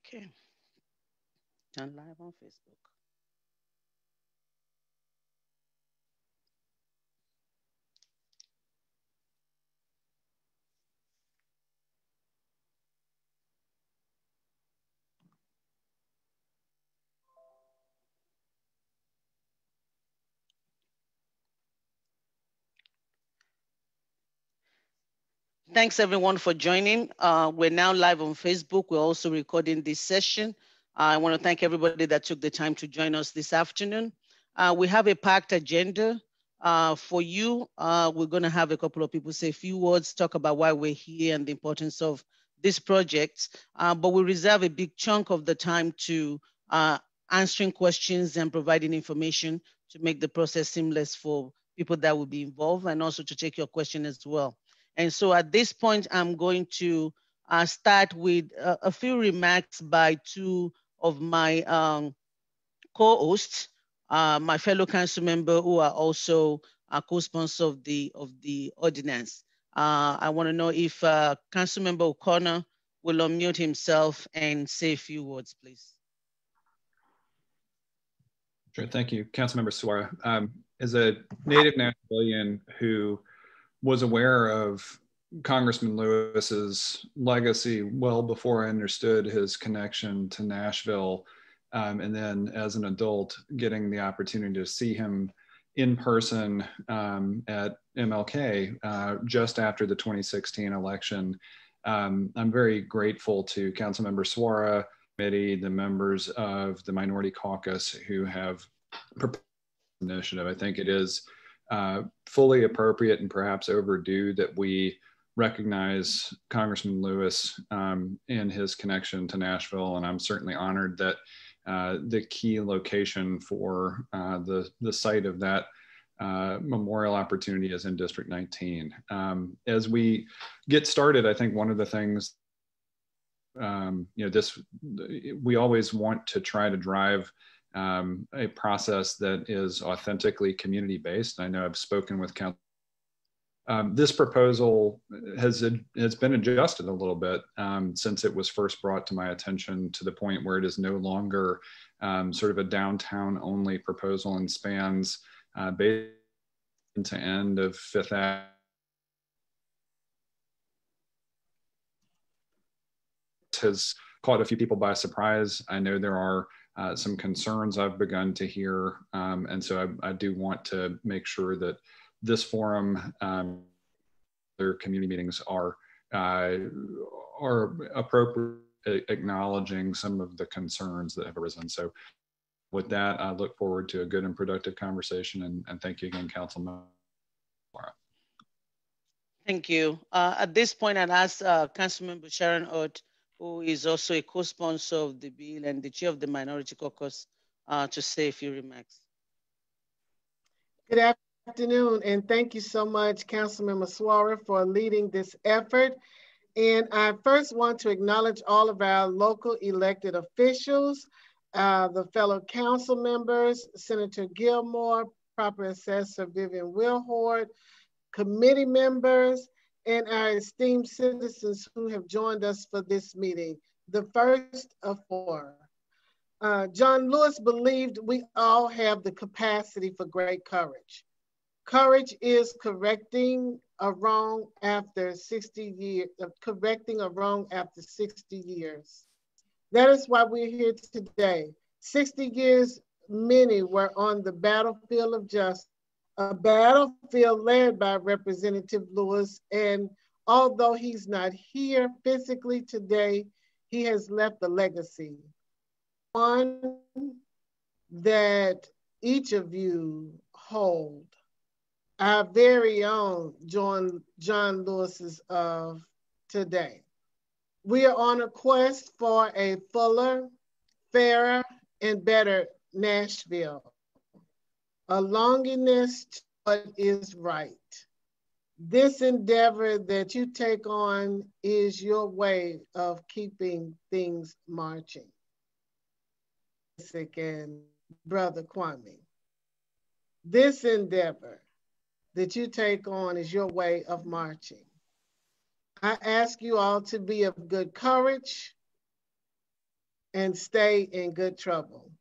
Okay, done live on Facebook. Thanks everyone for joining. We're now live on Facebook. We're also recording this session. I want to thank everybody that took the time to join us this afternoon. We have a packed agenda for you. We're going to have a couple of people say a few words, talk about why we're here and the importance of this project. But we reserve a big chunk of the time to answering questions and providing information to make the process seamless for people that will be involved, and also to take your question as well. And so at this point, I'm going to start with a few remarks by two of my co-hosts, my fellow council member who are also co-sponsor of the ordinance. I want to know if Council Member O'Connor will unmute himself and say a few words, please. Sure, thank you, Councilmember Suara. As a native Nashvilleian who was aware of Congressman Lewis's legacy well before I understood his connection to Nashville, and then as an adult getting the opportunity to see him in person at MLK just after the 2016 election. I'm very grateful to Councilmember Suara, committee, the members of the Minority Caucus who have proposed this initiative. I think it is fully appropriate and perhaps overdue that we recognize Congressman Lewis in his connection to Nashville, and I'm certainly honored that the key location for the site of that memorial opportunity is in District 19. As we get started, I think one of the things, we always want to try to drive a process that is authentically community-based. I know I've spoken with council. This proposal has been adjusted a little bit since it was first brought to my attention, to the point where it is no longer sort of a downtown-only proposal and spans based to end of Fifth Avenue. Has caught a few people by surprise. I know there are some concerns I've begun to hear, and so I do want to make sure that this forum, their community meetings are appropriate, acknowledging some of the concerns that have arisen. So with that, I look forward to a good and productive conversation, and thank you again, Councilman. Thank you. At this point, I'd ask Councilmember Sharon Ott, who is also a co-sponsor of the bill and the chair of the Minority Caucus, to say a few remarks. Good afternoon, and thank you so much, Councilmember Suara, for leading this effort. And I first want to acknowledge all of our local elected officials, the fellow council members, Senator Gilmour, Proper Assessor Vivian Wilhort, committee members, and our esteemed citizens who have joined us for this meeting, the first of four. John Lewis believed we all have the capacity for great courage. Courage is correcting a wrong after 60 years, correcting a wrong after 60 years. That is why we're here today. 60 years, many were on the battlefield of justice, a battlefield led by Representative Lewis. And although he's not here physically today, he has left a legacy. One that each of you hold. Our very own John Lewis's of today. We are on a quest for a fuller, fairer, and better Nashville. A longingness to what is right. This endeavor that you take on is your way of keeping things marching. And Brother Kwame, this endeavor that you take on is your way of marching. I ask you all to be of good courage, and stay in good trouble.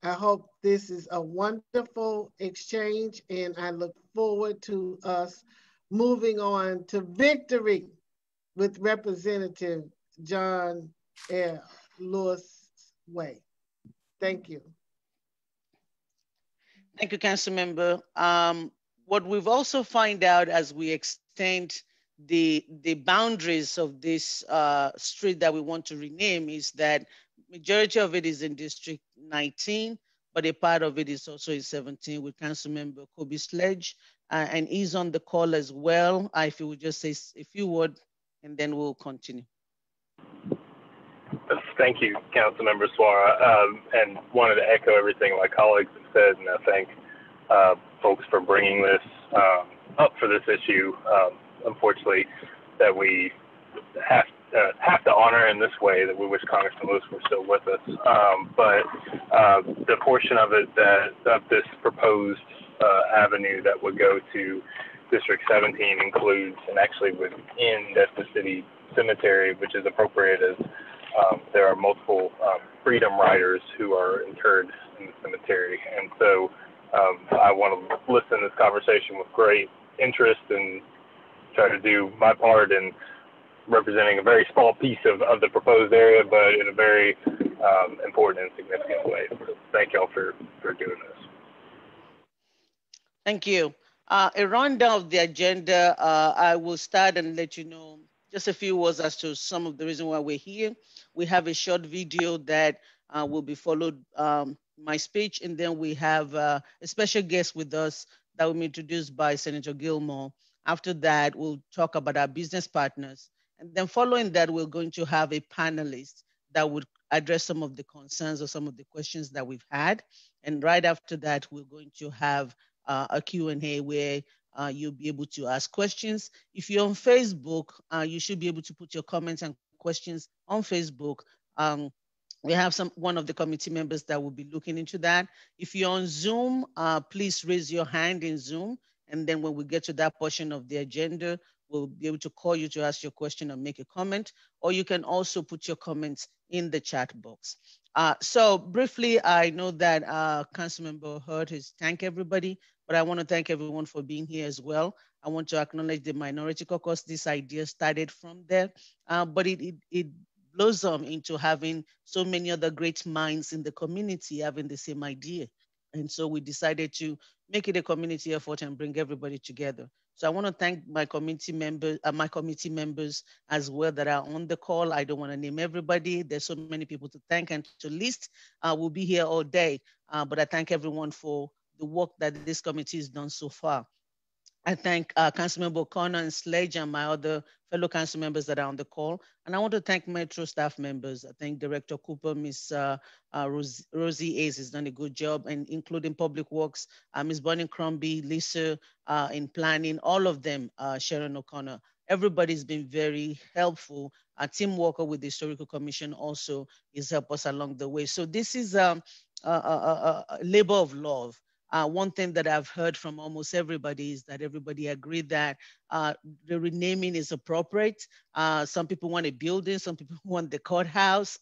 I hope this is a wonderful exchange, and I look forward to us moving on to victory with Representative John L. Lewis Way. Thank you. Thank you, Councilmember. What we've also find out as we extend the boundaries of this street that we want to rename is that majority of it is in District 19, but a part of it is also in 17 with Councilmember Kobe Sledge, and he's on the call as well. If you would just say a few words, and then we'll continue. Thank you, Councilmember Suara, and wanted to echo everything my colleagues have said, and I thank folks for bringing this up for this issue. Unfortunately, that we have to honor in this way, that we wish Congressman Lewis were still with us. But the portion of it of this proposed avenue that would go to District 17 includes, and actually would end at the city cemetery, which is appropriate as there are multiple freedom riders who are interred in the cemetery. And so I want to listen to this conversation with great interest and try to do my part in representing a very small piece of the proposed area, but in a very important and significant way. So thank y'all for doing this. Thank you. A rundown of the agenda, I will start and let you know just a few words as to some of the reason why we're here. We have a short video that will be followed my speech, and then we have a special guest with us that will be introduced by Senator Gilmour. After that, we'll talk about our business partners. And then following that, we're going to have a panelist that would address some of the concerns or some of the questions that we've had. And right after that, we're going to have a Q&A where you'll be able to ask questions. If you're on Facebook, you should be able to put your comments and questions on Facebook. We have one of the committee members that will be looking into that. If you're on Zoom, please raise your hand in Zoom. And then when we get to that portion of the agenda, we'll be able to call you to ask your question or make a comment, or you can also put your comments in the chat box. So briefly, I know that Councilmember Hurd has thanked everybody, but I want to thank everyone for being here as well. I want to acknowledge the Minority Caucus. This idea started from there, but it blossomed into having so many other great minds in the community having the same idea. And so we decided to make it a community effort and bring everybody together. So I want to thank my committee members as well that are on the call. I don't want to name everybody. There's so many people to thank and to list. We'll be here all day, but I thank everyone for the work that this committee has done so far. I thank Councilmember O'Connor and Sledge and my other fellow council members that are on the call. And I want to thank Metro staff members. I think Director Cooper, Ms. Rosie Ace has done a good job, and including Public Works, Ms. Bonnie Crombie, Lisa in planning, all of them, Sharon O'Connor. Everybody's been very helpful. Tim Walker with the Historical Commission also has helped us along the way. So this is a labor of love. One thing that I've heard from almost everybody is that everybody agreed that the renaming is appropriate. Some people want a building, some people want the courthouse,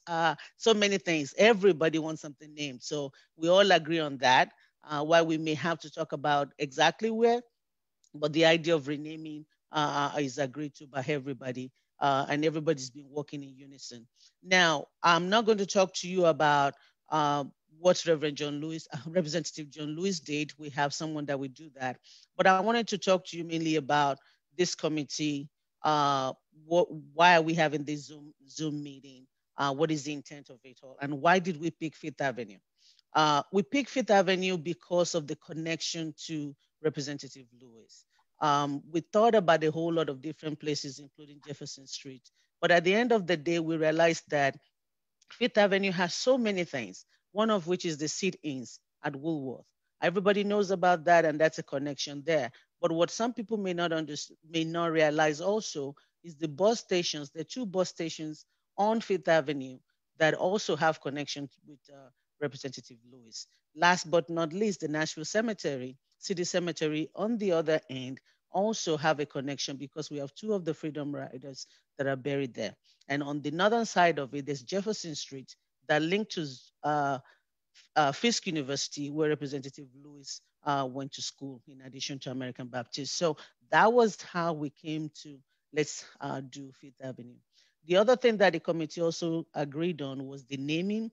so many things. Everybody wants something named. So we all agree on that. While we may have to talk about exactly where, but the idea of renaming is agreed to by everybody. And everybody's been working in unison. Now, I'm not going to talk to you about what Representative John Lewis did. We have someone that will do that. But I wanted to talk to you mainly about this committee. Why are we having this Zoom meeting? What is the intent of it all? And why did we pick Fifth Avenue? We picked Fifth Avenue because of the connection to Representative Lewis. We thought about a whole lot of different places, including Jefferson Street. But at the end of the day, we realized that Fifth Avenue has so many things, one of which is the sit-ins at Woolworth. Everybody knows about that, and that's a connection there. But what some people may not realize also is the bus stations. There are 2 bus stations on Fifth Avenue that also have connections with Representative Lewis. Last but not least, the Nashville Cemetery, City Cemetery on the other end, also have a connection because we have 2 of the Freedom Riders that are buried there. And on the northern side of it, there's Jefferson Street that linked to Fisk University, where Representative Lewis went to school, in addition to American Baptist. So that was how we came to let's do Fifth Avenue. The other thing that the committee also agreed on was the naming.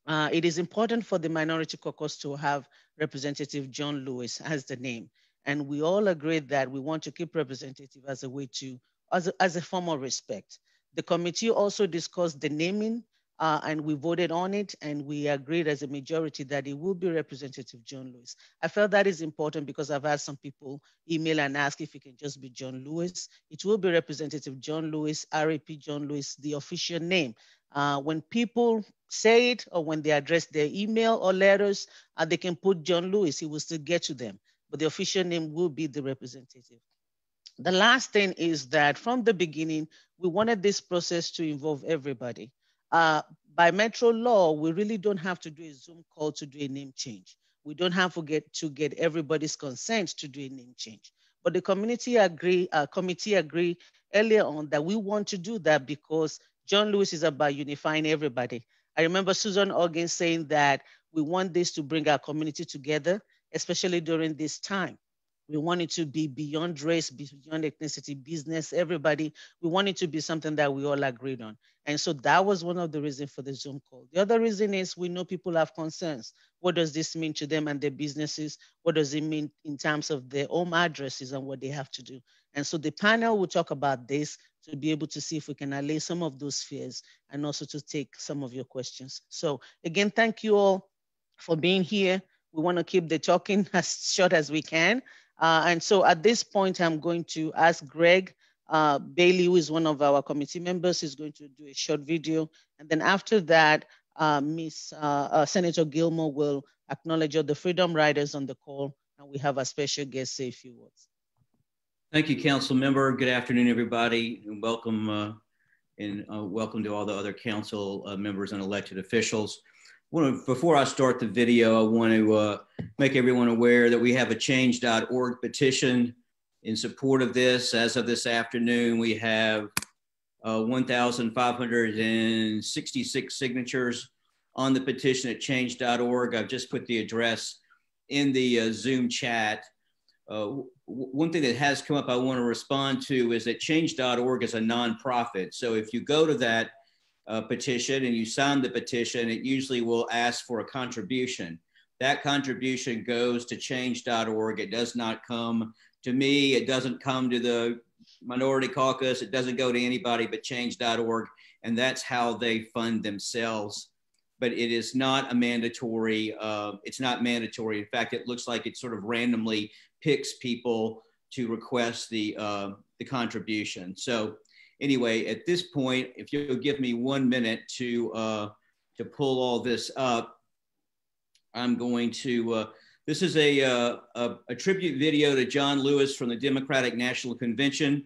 It is important for the Minority Caucus to have Representative John Lewis as the name. And we all agreed that we want to keep representative as a way to, as a form of respect. The committee also discussed the naming and we voted on it, and we agreed as a majority that it will be Representative John Lewis. I felt that is important because I've had some people email and ask if it can just be John Lewis. It will be Representative John Lewis, RAP John Lewis, the official name. When people say it or when they address their email or letters, they can put John Lewis, it will still get to them, but the official name will be the representative. The last thing is that from the beginning, we wanted this process to involve everybody. By Metro law, we really don't have to do a Zoom call to do a name change. We don't have to get everybody's consent to do a name change. But the committee agreed earlier on that we want to do that because John Lewis is about unifying everybody. I remember Susan Organ saying that we want this to bring our community together, especially during this time. We want it to be beyond race, beyond ethnicity, business, everybody. We want it to be something that we all agreed on. And so that was one of the reasons for the Zoom call. The other reason is we know people have concerns. What does this mean to them and their businesses? What does it mean in terms of their home addresses and what they have to do? And so the panel will talk about this to be able to see if we can allay some of those fears and also to take some of your questions. So again, thank you all for being here. We want to keep the talking as short as we can. And so at this point, I'm going to ask Greg Bailey, who is one of our committee members, is going to do a short video. And then after that, Senator Gilmour will acknowledge all the Freedom Riders on the call, and we have a special guest say a few words. Thank you, Council Member. Good afternoon, everybody, and welcome welcome to all the other council members and elected officials. Before I start the video, I want to make everyone aware that we have a change.org petition in support of this. As of this afternoon, we have 1,566 signatures on the petition at change.org. I've just put the address in the Zoom chat. One thing that has come up I want to respond to is that change.org is a nonprofit. So if you go to that petition and you sign the petition, it usually will ask for a contribution. That contribution goes to change.org. It does not come to me. It doesn't come to the Minority Caucus. It doesn't go to anybody but change.org. And that's how they fund themselves. But it is not a mandatory, it's not mandatory. In fact, it looks like it sort of randomly picks people to request the contribution. So anyway, at this point, if you'll give me 1 minute to pull all this up, I'm going to, this is a tribute video to John Lewis from the Democratic National Convention.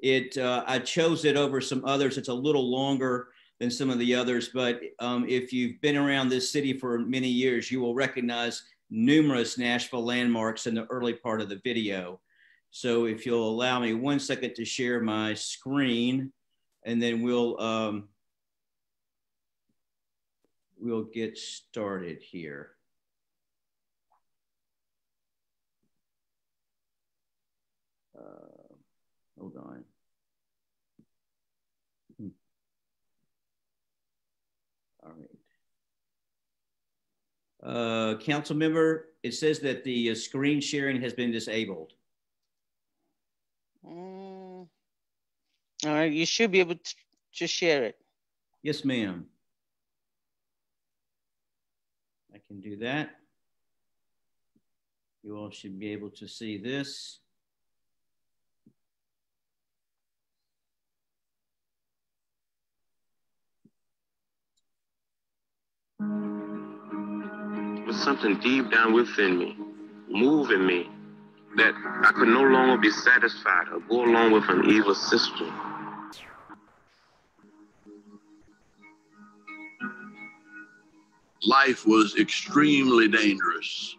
I chose it over some others. It's a little longer than some of the others, but if you've been around this city for many years, you will recognize numerous Nashville landmarks in the early part of the video. So if you'll allow me 1 second to share my screen, and then we'll get started here. Hold on. All right. Council member, it says that the screen sharing has been disabled. All right, you should be able to share it. Yes, ma'am. I can do that. You all should be able to see this. Was something deep down within me, moving me, that I could no longer be satisfied or go along with an evil system. Life was extremely dangerous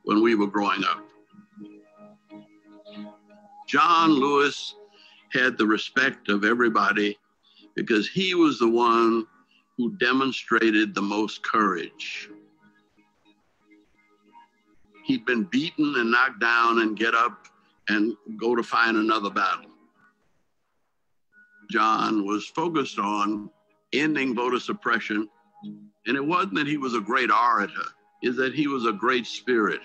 when we were growing up. John Lewis had the respect of everybody because he was the one who demonstrated the most courage. He'd been beaten and knocked down and get up and go to find another battle. John was focused on ending voter suppression, and it wasn't that he was a great orator, it's that he was a great spirit.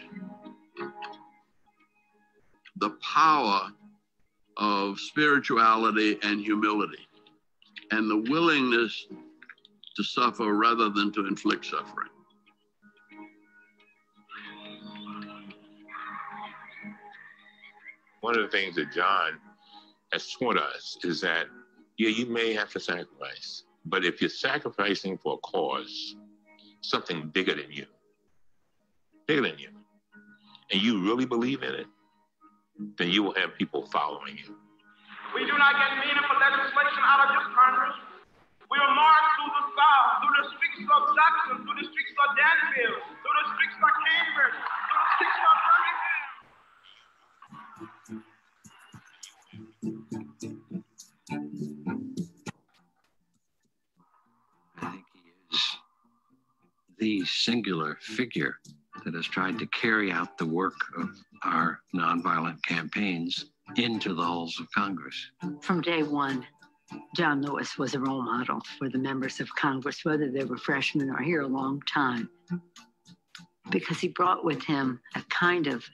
The power of spirituality and humility, and the willingness to suffer rather than to inflict suffering. One of the things that John has taught us is that, yeah, you may have to sacrifice, but if you're sacrificing for a cause, something bigger than you, and you really believe in it, then you will have people following you. We do not get meaningful legislation out of this Congress. We will march through the South, through the streets of Jackson, through the streets of Danville, through the streets of Cambridge, through the streets of Birmingham. I think he is the singular figure that has tried to carry out the work of our nonviolent campaigns into the halls of Congress. From day one, John Lewis was a role model for the members of Congress, whether they were freshmen or here a long time, because he brought with him a kind of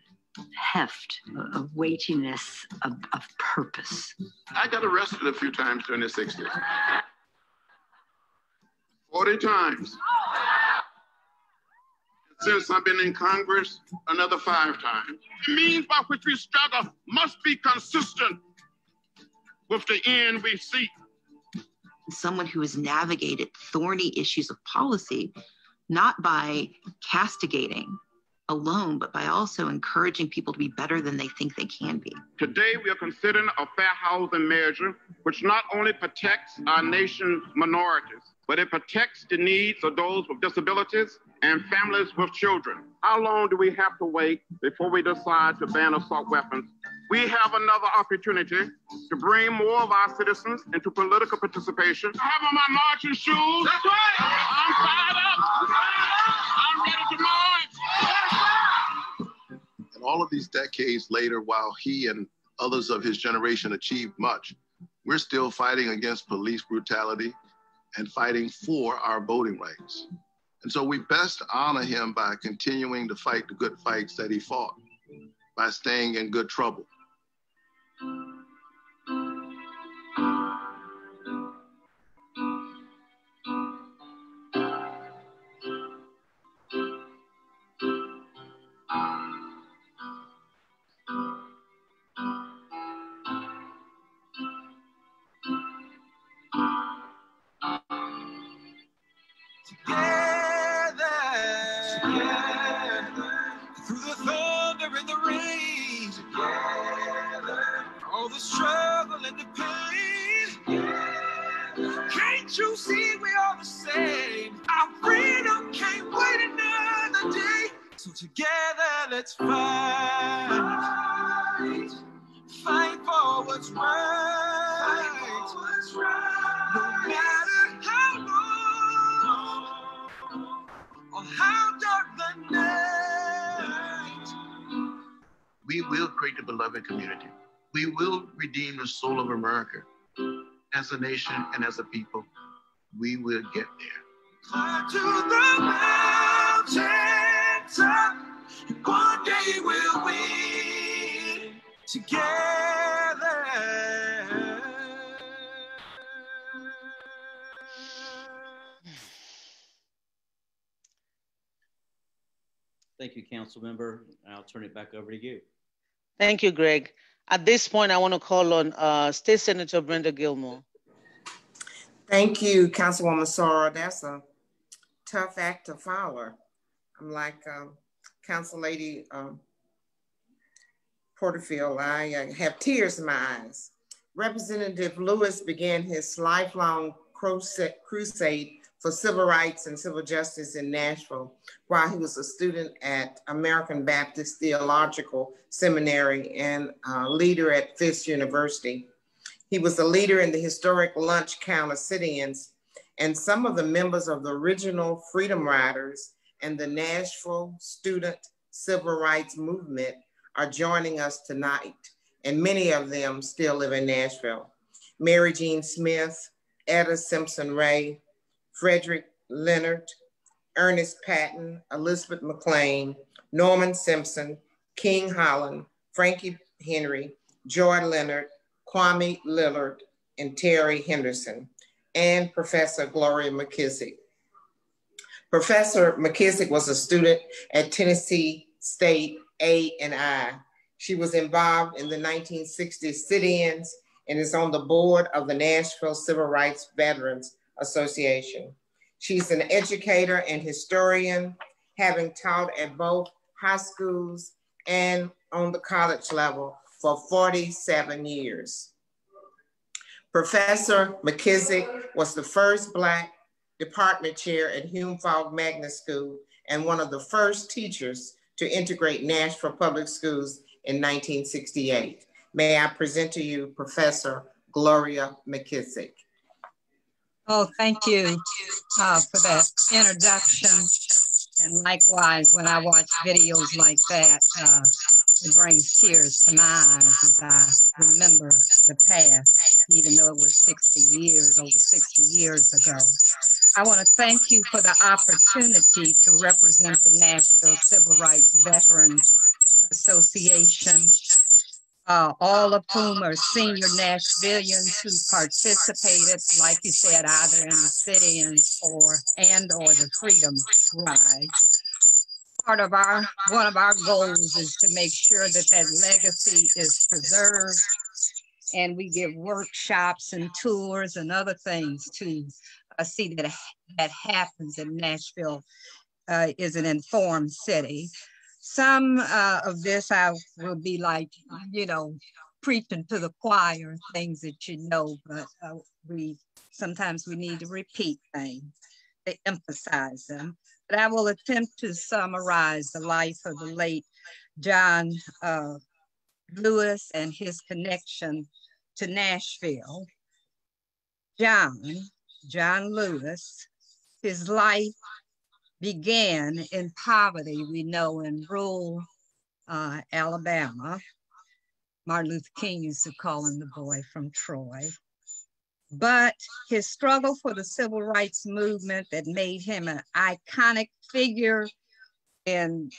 heft, of weightiness, of purpose. I got arrested a few times during the 60s. 40 times. Since I've been in Congress, another 5 times. The means by which we struggle must be consistent with the end we seek. Someone who has navigated thorny issues of policy, not by castigating alone, but by also encouraging people to be better than they think they can be. Today, we are considering a fair housing measure, which not only protects our nation's minorities, but it protects the needs of those with disabilities and families with children. How long do we have to wait before we decide to ban assault weapons? We have another opportunity to bring more of our citizens into political participation. I have on my marching shoes. That's right. I'm fired up. I'm ready to march. And all of these decades later, while he and others of his generation achieved much, we're still fighting against police brutality and fighting for our voting rights. And so we best honor him by continuing to fight the good fights that he fought, by staying in good trouble. Community. We will redeem the soul of America. As a nation and as a people, we will get there. Climb to the mountaintop, and one day we'll win together. Thank you, Council Member. I'll turn it back over to you. Thank you, Greg. At this point, I want to call on State Senator Brenda Gilmour. Thank you, Councilwoman Zulfat. That's a tough act to follow. I'm like Council Lady Porterfield. I have tears in my eyes. Representative Lewis began his lifelong crusade for civil rights and civil justice in Nashville while he was a student at American Baptist Theological Seminary and a leader at Fisk University. He was a leader in the historic lunch counter sit-ins and some of the members of the original Freedom Riders and the Nashville Student Civil Rights Movement are joining us tonight, and many of them still live in Nashville. Mary Jean Smith, Etta Simpson Ray, Frederick Leonard, Ernest Patton, Elizabeth McLean, Norman Simpson, King Holland, Frankie Henry, Joy Leonard, Kwame Lillard, and Terry Henderson, and Professor Gloria McKissick. Professor McKissick was a student at Tennessee State A&I. She was involved in the 1960s sit-ins and is on the board of the Nashville Civil Rights Veterans Association. She's an educator and historian, having taught at both high schools and on the college level for 47 years. Professor McKissick was the first Black department chair at Hume-Fogg Magnet School and one of the first teachers to integrate Nashville Public Schools in 1968. May I present to you Professor Gloria McKissick. Oh, thank you for that introduction. And likewise, when I watch videos like that, it brings tears to my eyes as I remember the past, even though it was 60 years, over 60 years ago. I want to thank you for the opportunity to represent the Nashville Civil Rights Veterans Association, all of whom are senior Nashvillians who participated, like you said, either in the sit-ins or the Freedom Ride. One of our goals is to make sure that that legacy is preserved, and we give workshops and tours and other things to see that that happens in Nashville. Is an informed city. Some of this I will be like, preaching to the choir, things that you know, but sometimes we need to repeat things to emphasize them. But I will attempt to summarize the life of the late John Lewis and his connection to Nashville. John Lewis, his life began in poverty, we know, in rural Alabama. Martin Luther King used to call him the boy from Troy. But his struggle for the civil rights movement that made him an iconic figure in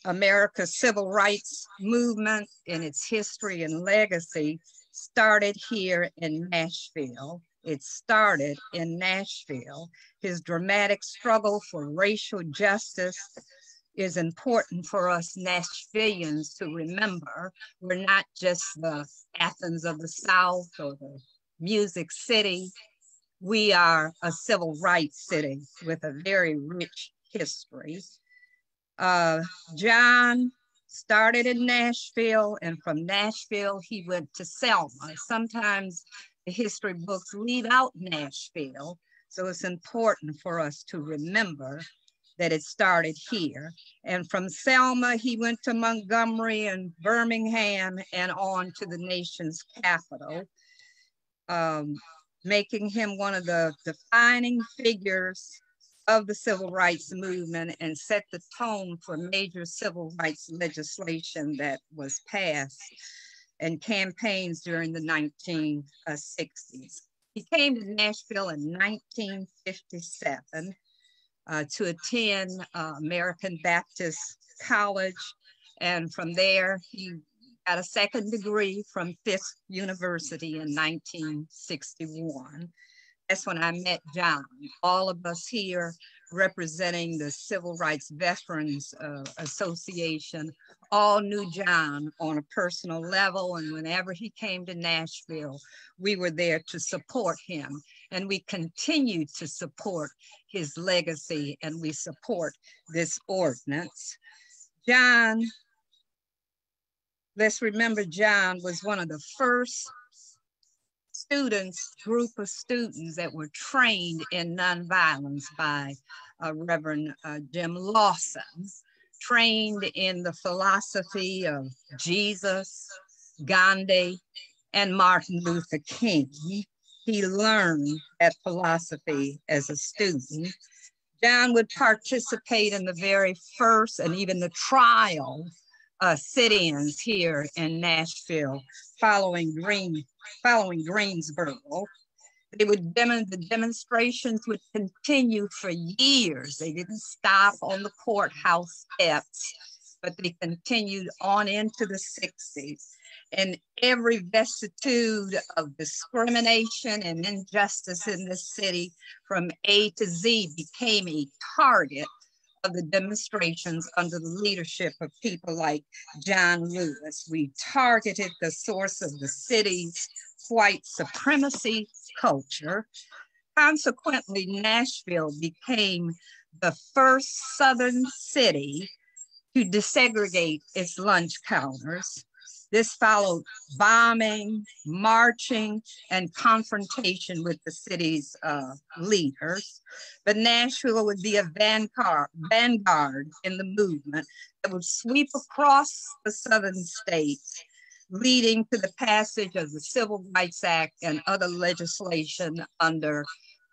America's civil rights movement, in its history and legacy, started here in Nashville. It started in Nashville. His dramatic struggle for racial justice is important for us Nashvillians to remember. We're not just the Athens of the South or the Music City. We are a civil rights city with a very rich history. John started in Nashville, and from Nashville, he went to Selma. Sometimes the history books leave out Nashville, so it's important for us to remember that it started here. And from Selma, he went to Montgomery and Birmingham and on to the nation's capital, making him one of the defining figures of the civil rights movement and set the tone for major civil rights legislation that was passed and campaigns during the 1960s. He came to Nashville in 1957 to attend American Baptist College. And from there, he got a second degree from Fisk University in 1961. That's when I met John. All of us here representing the Civil Rights Veterans Association all knew John on a personal level, and whenever he came to Nashville, we were there to support him, and we continue to support his legacy, and we support this ordinance. John, let's remember John was one of the first group of students that were trained in nonviolence by Reverend Jim Lawson, trained in the philosophy of Jesus, Gandhi, and Martin Luther King. he learned that philosophy as a student. John would participate in the very first and even the trial sit-ins here in Nashville following Greensboro. The demonstrations would continue for years. They didn't stop on the courthouse steps, but they continued on into the 60s. And every vicissitude of discrimination and injustice in the city from A to Z became a target of the demonstrations under the leadership of people like John Lewis. We targeted the source of the city's white supremacy culture. Consequently, Nashville became the first Southern city to desegregate its lunch counters. This followed bombing, marching, and confrontation with the city's leaders. But Nashville would be a vanguard in the movement that would sweep across the Southern states, leading to the passage of the Civil Rights Act and other legislation under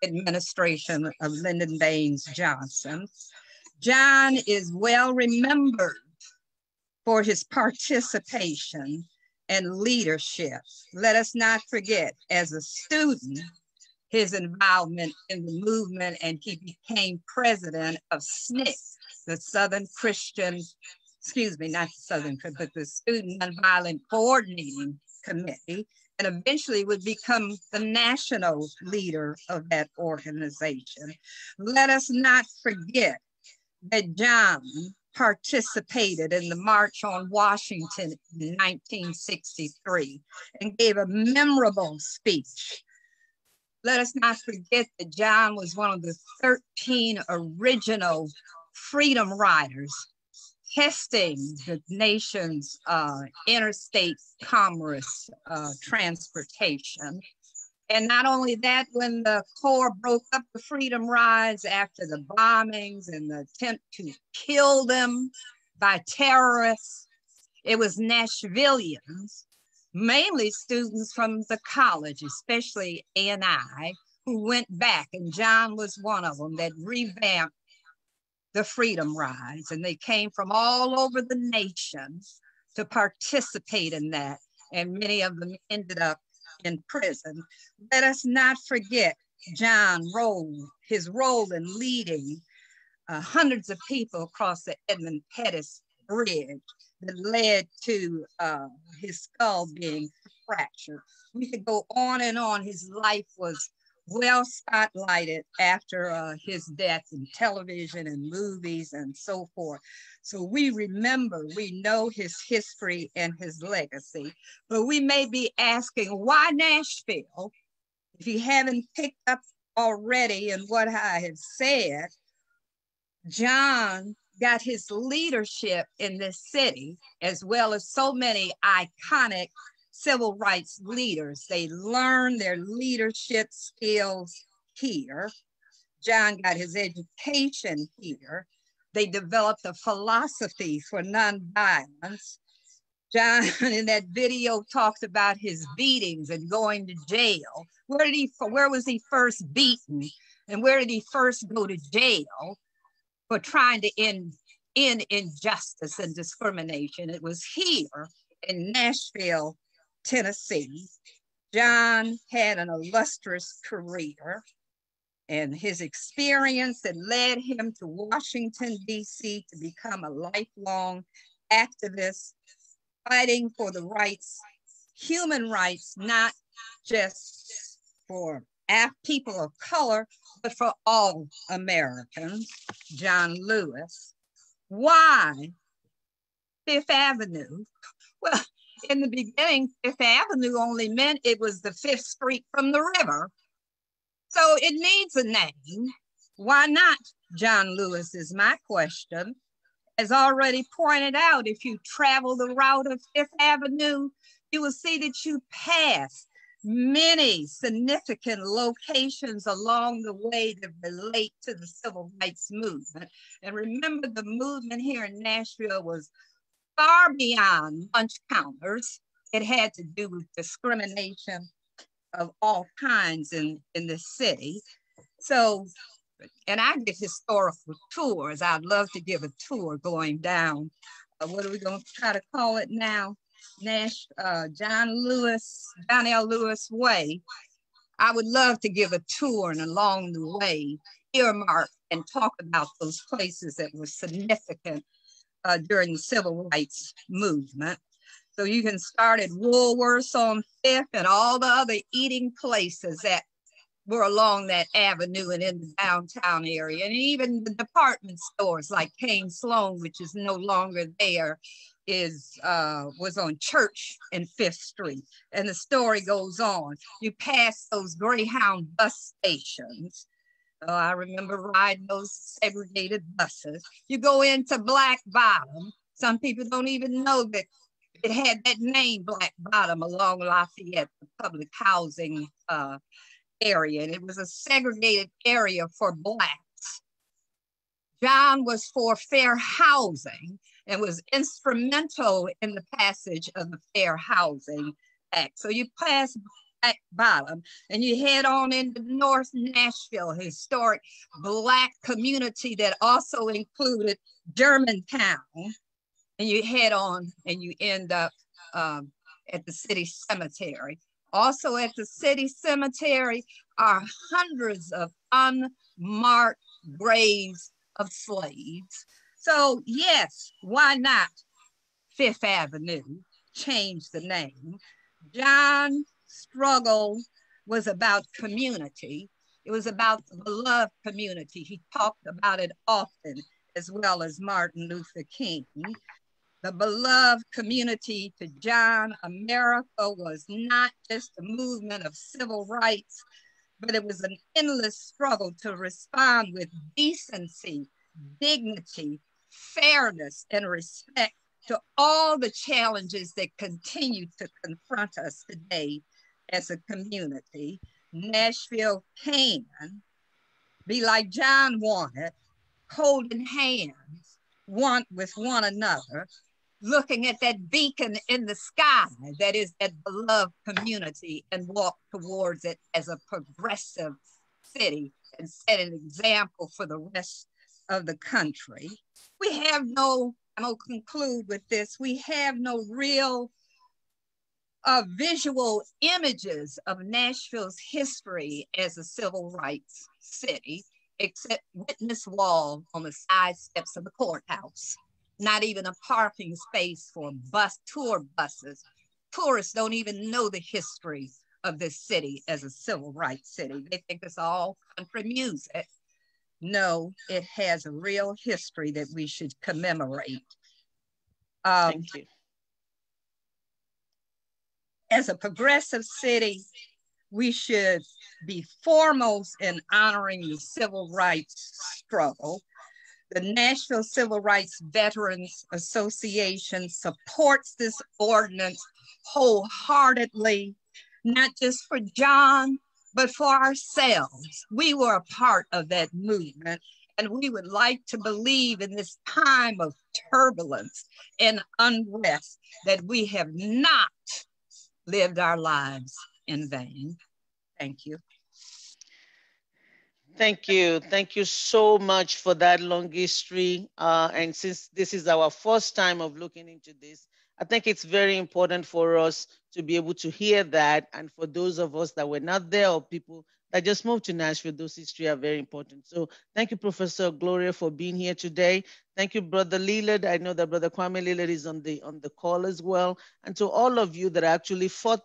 administration of Lyndon Baines Johnson. John is well remembered for his participation and leadership. Let us not forget, as a student, his involvement in the movement, and he became president of SNCC, the Southern Christian, not the Southern, but the Student Nonviolent Coordinating Committee, and eventually would become the national leader of that organization. Let us not forget that John participated in the March on Washington in 1963 and gave a memorable speech. Let us not forget that John was one of the 13 original freedom riders testing the nation's interstate commerce transportation. And not only that, when the Corps broke up the freedom rides after the bombings and the attempt to kill them by terrorists, it was Nashvillians, mainly students from the college, especially A&I, who went back, and John was one of them, that revamped the freedom rides. And they came from all over the nation to participate in that. And many of them ended up in prison. Let us not forget his role in leading hundreds of people across the Edmund Pettus Bridge that led to his skull being fractured. We could go on and on. His life was well spotlighted after his death in television and movies and so forth. So we remember, we know his history and his legacy, but we may be asking, why Nashville? If you haven't picked up already in what I have said, John got his leadership in this city, as well as so many iconic civil rights leaders. They learned their leadership skills here. John got his education here. They developed a philosophy for nonviolence. John, in that video, talked about his beatings and going to jail. Where was he first beaten? And where did he first go to jail for trying to end injustice and discrimination? It was here in Nashville, Tennessee. John had an illustrious career, and his experience that led him to Washington, D.C. to become a lifelong activist, fighting for the rights, human rights, not just for people of color, but for all Americans. John Lewis. Why Fifth Avenue? Well, in the beginning, Fifth Avenue only meant it was the fifth street from the river. So it needs a name. Why not John Lewis is my question. As already pointed out, if you travel the route of Fifth Avenue, you will see that you pass many significant locations along the way that relate to the civil rights movement. And remember, the movement here in Nashville was far beyond lunch counters. It had to do with discrimination of all kinds in the city. So, and I get historical tours. I'd love to give a tour going down. What are we going to try to call it now? John L. Lewis Way. I would love to give a tour and along the way earmark and talk about those places that were significant during the civil rights movement. So you can start at Woolworth's on 5th and all the other eating places that were along that avenue and in the downtown area. And even the department stores like Kane Sloan, which is no longer there, was on Church and 5th Street. And the story goes on. You pass those Greyhound bus stations. Oh, I remember riding those segregated buses. You go into Black Bottom. Some people don't even know that it had that name, Black Bottom, along Lafayette, the public housing area. And it was a segregated area for Blacks. John was for fair housing and was instrumental in the passage of the Fair Housing Act. So you pass Black Bottom and you head on into North Nashville, a historic Black community that also included Germantown. And you head on and you end up at the city cemetery. Also at the city cemetery are hundreds of unmarked graves of slaves. So yes, why not 5th Avenue, change the name. John's struggle was about community. It was about the beloved community. He talked about it often, as well as Martin Luther King. The beloved community to John, America was not just a movement of civil rights, but it was an endless struggle to respond with decency, dignity, fairness, and respect to all the challenges that continue to confront us today as a community. Nashville can be like John wanted, holding hands, one with one another, looking at that beacon in the sky that is that beloved community and walk towards it as a progressive city and set an example for the rest of the country. We have no, and I'll conclude with this, we have no real visual images of Nashville's history as a civil rights city, except witness wall on the side steps of the courthouse. Not even a parking space for tour buses. Tourists don't even know the history of this city as a civil rights city. They think it's all country music. No, it has a real history that we should commemorate. Thank you. As a progressive city, we should be foremost in honoring the civil rights struggle. The Nashville Civil Rights Veterans Association supports this ordinance wholeheartedly, not just for John, but for ourselves. We were a part of that movement, and we would like to believe in this time of turbulence and unrest that we have not lived our lives in vain. Thank you. Thank you. Thank you so much for that long history. And since this is our first time of looking into this, I think it's very important for us to be able to hear that. And for those of us that were not there or people that just moved to Nashville, those history are very important. So thank you, Professor Gloria, for being here today. Thank you, Brother Lillard. I know that Brother Kwame Lillard is on the call as well. And to all of you that actually fought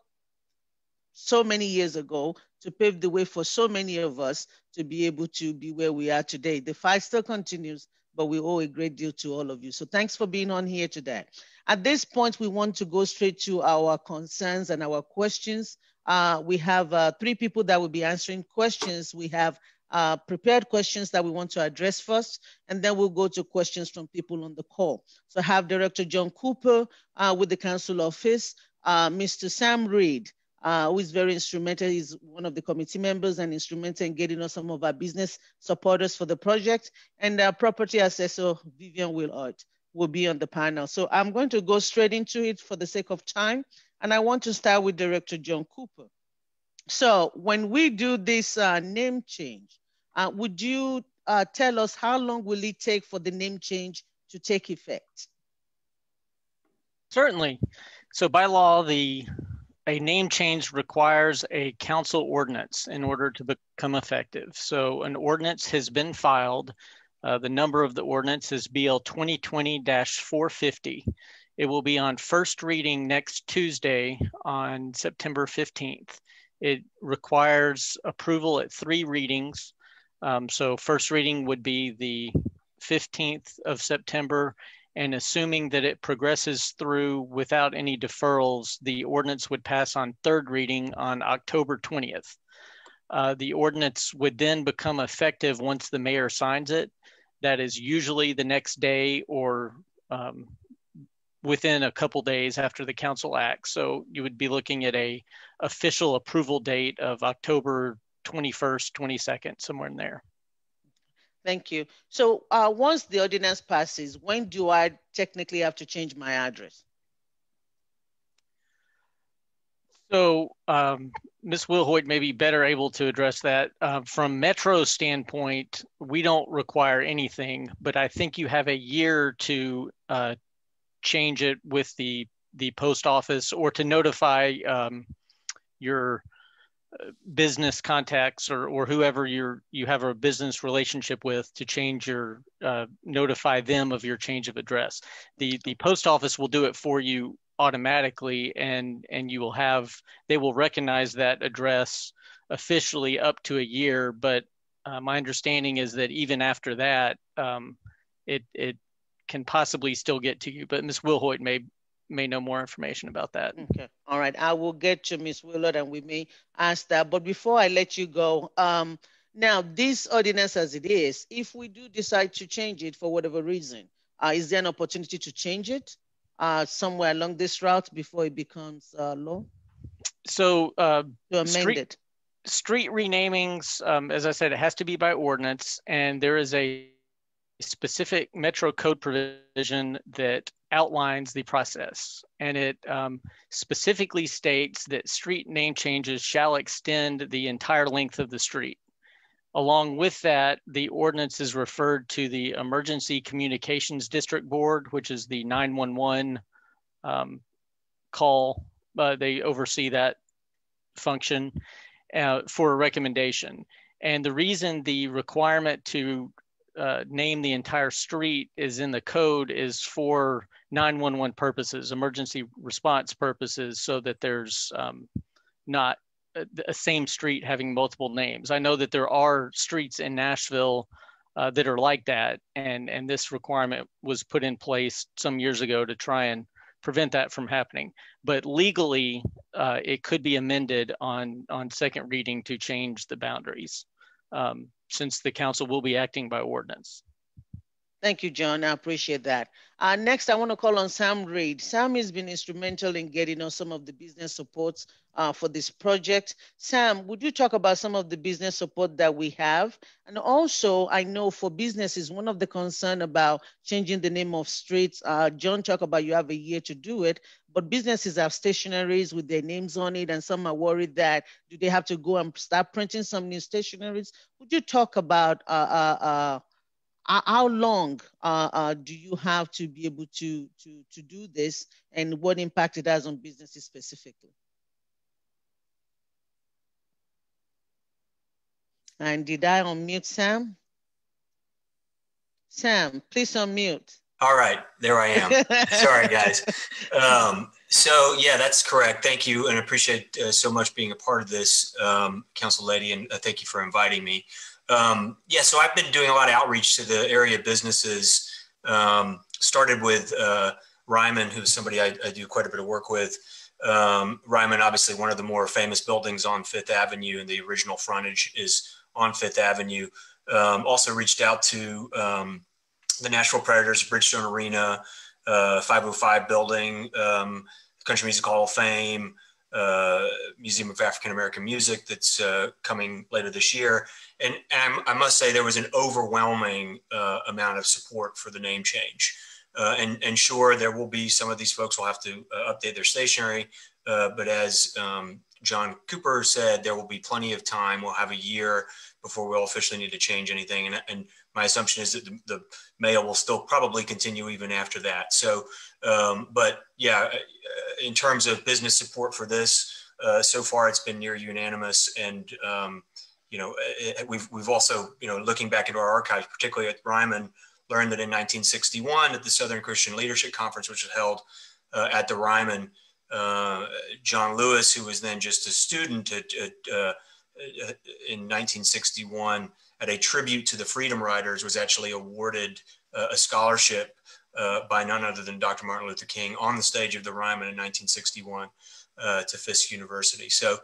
so many years ago to pave the way for so many of us to be able to be where we are today. The fight still continues, but we owe a great deal to all of you. So thanks for being on here today. At this point, we want to go straight to our concerns and our questions. We have 3 people that will be answering questions. We have prepared questions that we want to address first, and then we'll go to questions from people on the call. So I have Director John Cooper with the Council Office, Mr. Sam Reed, who is very instrumental. He's one of the committee members and instrumental in getting us some of our business supporters for the project. And property assessor Vivian Willard will be on the panel. So I'm going to go straight into it for the sake of time. And I want to start with Director John Cooper. So when we do this name change, would you tell us how long will it take for the name change to take effect? Certainly. So by law, a name change requires a council ordinance in order to become effective. So an ordinance has been filed. The number of the ordinance is BL 2020-450. It will be on first reading next Tuesday on September 15th. It requires approval at 3 readings. So first reading would be the 15th of September, and assuming that it progresses through without any deferrals, the ordinance would pass on third reading on October 20th. The ordinance would then become effective once the mayor signs it. That is usually the next day or within a couple days after the council acts. So you would be looking at a official approval date of October 21st, 22nd, somewhere in there. Thank you. So once the ordinance passes, when do I technically have to change my address? So Ms. Wilhoit may be better able to address that. From Metro's standpoint, we don't require anything, but I think you have a year to change it with the post office or to notify your business contacts or whoever you have a business relationship with to change your notify them of your change of address. The post office will do it for you automatically, and you will they will recognize that address officially up to a year. But my understanding is that even after that, it can possibly still get to you. But Ms. Wilhoit may know more information about that. Okay. All right. I will get to Ms. Willard and we may ask that. But before I let you go, now this ordinance as it is, if we do decide to change it for whatever reason, is there an opportunity to change it somewhere along this route before it becomes law? So to amend it. Street renamings, as I said, it has to be by ordinance, and there is a specific Metro Code provision that outlines the process, and it specifically states that street name changes shall extend the entire length of the street. Along with that, the ordinance is referred to the Emergency Communications District Board, which is the 911 call. They oversee that function for a recommendation. And the reason the requirement to name the entire street is in the code is for 911 purposes, emergency response purposes, so that there's not a same street having multiple names. I know that there are streets in Nashville that are like that, and this requirement was put in place some years ago to try and prevent that from happening. But legally, it could be amended on second reading to change the boundaries, since the council will be acting by ordinance. Thank you, John. I appreciate that. Next, I want to call on Sam Reid. Sam has been instrumental in getting us some of the business supports for this project. Sam, would you talk about some of the business support that we have? And also, I know for businesses, one of the concern about changing the name of streets, John talked about you have a year to do it, but businesses have stationaries with their names on it, and some are worried that do they have to go and start printing some new stationaries? Would you talk about how long do you have to be able to do this, and what impact it has on businesses specifically? And did I unmute Sam? Sam, please unmute. All right, there I am. Sorry, guys. So yeah, that's correct. Thank you, and appreciate so much being a part of this, Council Lady, and thank you for inviting me. Yeah, so I've been doing a lot of outreach to the area businesses. Started with Ryman, who's somebody I do quite a bit of work with. Ryman, obviously one of the more famous buildings on Fifth Avenue, and the original frontage is on Fifth Avenue. Also reached out to the Nashville Predators, Bridgestone Arena, 505 building, Country Music Hall of Fame, Museum of African American Music that's coming later this year. And I must say there was an overwhelming amount of support for the name change. And sure, there will be some of these folks will have to update their stationery, but as John Cooper said, there will be plenty of time. We'll have a year before we'll officially need to change anything. And my assumption is that the mail will still probably continue even after that. So, but yeah, in terms of business support for this, so far it's been near unanimous. And, you know, we've also, you know, looking back into our archives, particularly at Ryman, learned that in 1961 at the Southern Christian Leadership Conference, which was held at the Ryman, John Lewis, who was then just a student in 1961 at a tribute to the Freedom Riders, was actually awarded a scholarship by none other than Dr. Martin Luther King on the stage of the Ryman in 1961 to Fisk University. So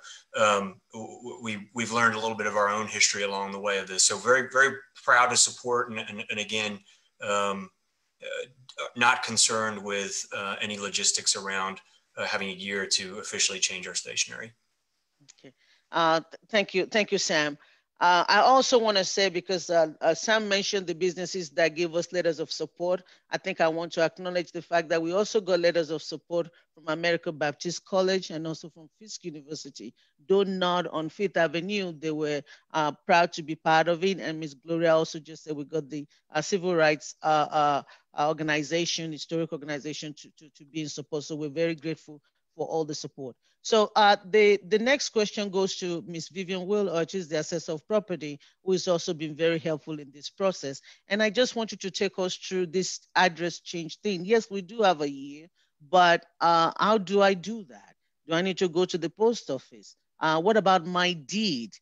we've learned a little bit of our own history along the way of this. So very, very proud to support, and again, not concerned with any logistics around having a year to officially change our stationery. Okay. Thank you, Sam. I also want to say, because Sam mentioned the businesses that give us letters of support, I think I want to acknowledge the fact that we also got letters of support from American Baptist College and also from Fisk University. Though not on Fifth Avenue, they were proud to be part of it. And Ms. Gloria also just said we got the civil rights organization, historic organization to be in support. So we're very grateful for all the support. So the next question goes to Ms. Vivian Will, which is the assessor of property, who has also been very helpful in this process. And I just want you to take us through this address change thing. Yes, we do have a year, but how do I do that? Do I need to go to the post office? What about my deed?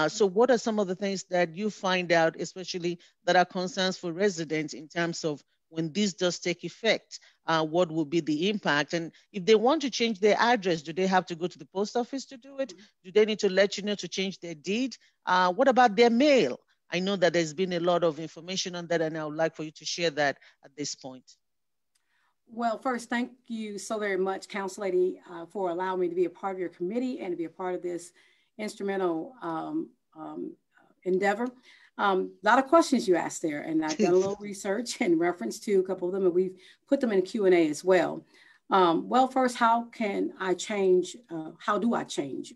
So what are some of the things that you find out, especially that are concerns for residents in terms of when this does take effect, what will be the impact? And if they want to change their address, do they have to go to the post office to do it? Do they need to let you know to change their deed? What about their mail? I know that there's been a lot of information on that, and I would like for you to share that at this point. Well, first, thank you so very much, Council Lady, for allowing me to be a part of your committee and to be a part of this instrumental endeavor. A lot of questions you asked there, and I've done a little research in reference to a couple of them, and we've put them in Q&A as well. Well, first, how do I change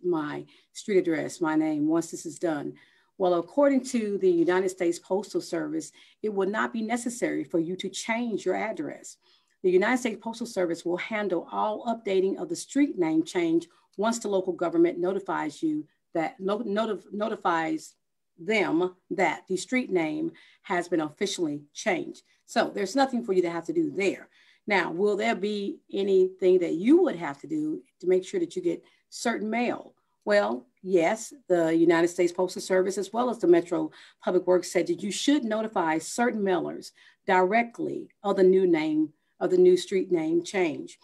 my street address, my name, once this is done? Well, according to the United States Postal Service, it would not be necessary for you to change your address. The United States Postal Service will handle all updating of the street name change once the local government notifies you that notifies them that the street name has been officially changed. So there's nothing for you to have to do there. Now, will there be anything that you would have to do to make sure that you get certain mail? Well, yes, the United States Postal Service, as well as the Metro Public Works, said that you should notify certain mailers directly of the new name, of the new street name change.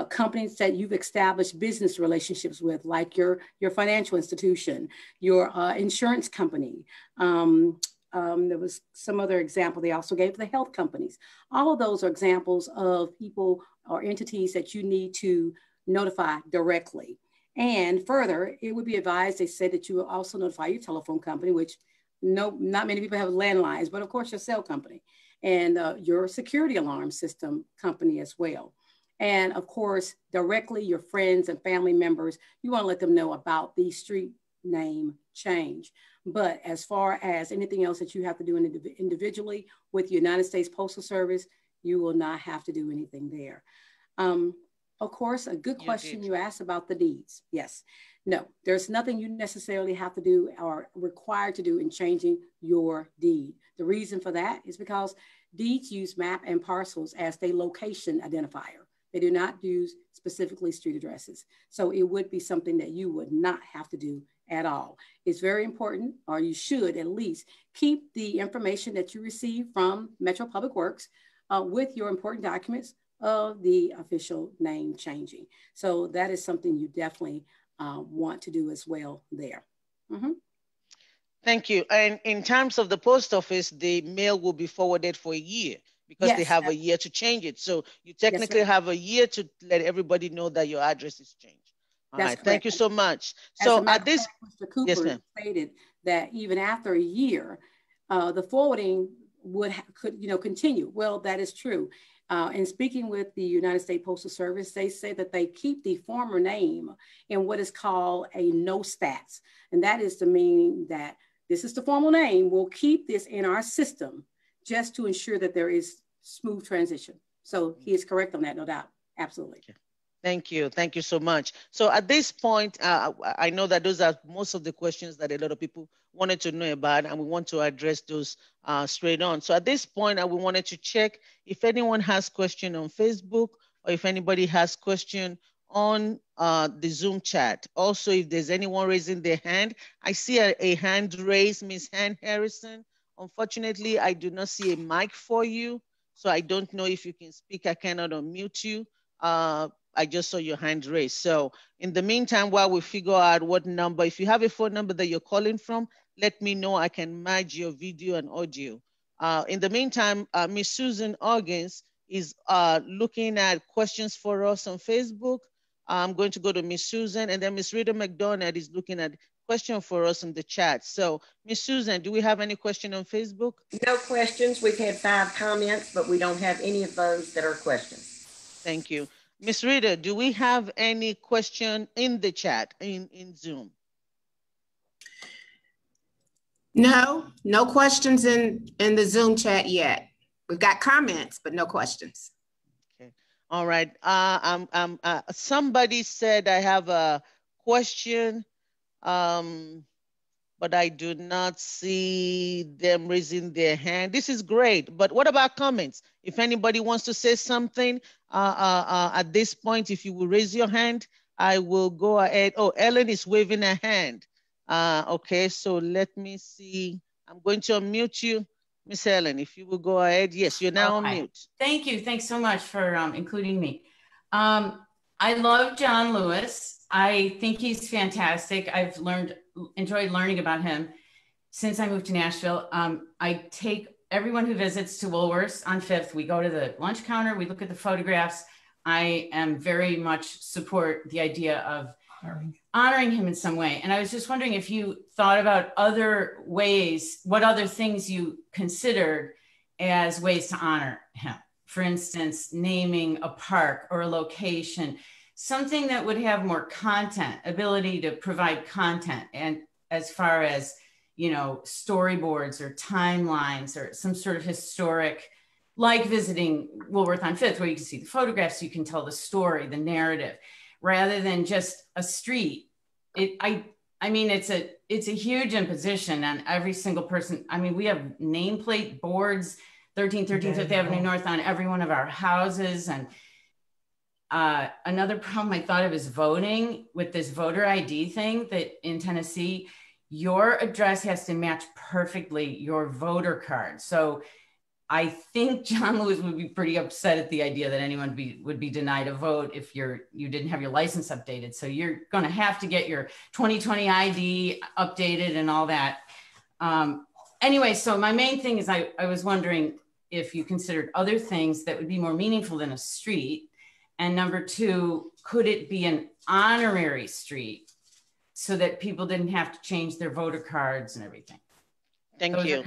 Companies that you've established business relationships with, like your financial institution, your insurance company. There was some other example they also gave, the health companies. All of those are examples of people or entities that you need to notify directly. And further, it would be advised, they said, that you will also notify your telephone company, which not many people have landlines, but of course your cell company, and your security alarm system company as well. And of course, directly your friends and family members, you want to let them know about the street name change. But as far as anything else that you have to do individually with the United States Postal Service, you will not have to do anything there. Of course, a good question you asked about the deeds. Yes. No, there's nothing you necessarily have to do or required to do in changing your deed. The reason for that is because deeds use map and parcels as their location identifier. They do not use specifically street addresses. So it would be something that you would not have to do at all. It's very important, or you should at least keep the information that you receive from Metro Public Works with your important documents of the official name changing. So that is something you definitely want to do as well there. Mm-hmm. Thank you. And in terms of the post office, the mail will be forwarded for a year because they have a year to change it. So you technically have a year to let everybody know that your address is changed. All right. Correct. Thank you so much. As so at this, Mr. Cooper stated that even after a year, the forwarding could continue. Well, that is true. And speaking with the United States Postal Service, they say that they keep the former name in what is called a no stats. And that is to mean that this is the formal name. We'll keep this in our system just to ensure that there is smooth transition. So he is correct on that, no doubt. Absolutely. Thank you. Thank you so much. So at this point, I know that those are most of the questions that a lot of people wanted to know about, and we want to address those straight on. So at this point, we wanted to check if anyone has question on Facebook or if anybody has question on the Zoom chat. Also, if there's anyone raising their hand, I see a hand raised, Ms. Han Harrison. Unfortunately, I do not see a mic for you, so I don't know if you can speak. I cannot unmute you. I just saw your hand raised. So in the meantime, while we figure out what number, if you have a phone number that you're calling from, let me know. I can merge your video and audio. In the meantime, Ms. Susan Organs is looking at questions for us on Facebook. I'm going to go to Ms. Susan, and then Ms. Rita McDonald is looking at question for us in the chat. So Ms. Susan, do we have any question on Facebook? No questions. We've had 5 comments, but we don't have any of those that are questions. Thank you. Ms. Rita, do we have any question in the chat in Zoom? No questions in the Zoom chat yet. We've got comments, but no questions. Okay. All right. Somebody said I have a question, but I do not see them raising their hand. This is great, but what about comments? If anybody wants to say something at this point, if you will raise your hand, I will go ahead. Oh, Ellen is waving her hand. Okay, so let me see. I'm going to unmute you, Miss Ellen, if you will go ahead. Yes, you're now on mute. Thank you. Thanks so much for including me. I love John Lewis. I think he's fantastic. I've enjoyed learning about him since I moved to Nashville. I take everyone who visits to Woolworths on 5th. We go to the lunch counter, we look at the photographs. I am very much support the idea of honoring him in some way. And I was just wondering if you thought about other ways, what other things you considered as ways to honor him. For instance, naming a park or a location, something that would have more content, ability to provide content. And as far as, storyboards or timelines or some sort of historic, like visiting Woolworth on 5th, where you can see the photographs, you can tell the story, the narrative, rather than just a street. I mean, it's a huge imposition on every single person. I mean, we have nameplate boards, 1313 Fifth Avenue North on every one of our houses. And another problem I thought of is voting with this voter ID thing that in Tennessee, your address has to match perfectly your voter card. So I think John Lewis would be pretty upset at the idea that anyone would be denied a vote if you didn't have your license updated. So you're going to have to get your 2020 ID updated and all that. Anyway, so my main thing is I was wondering if you considered other things that would be more meaningful than a street. And number 2, could it be an honorary street so that people didn't have to change their voter cards and everything? Thank you.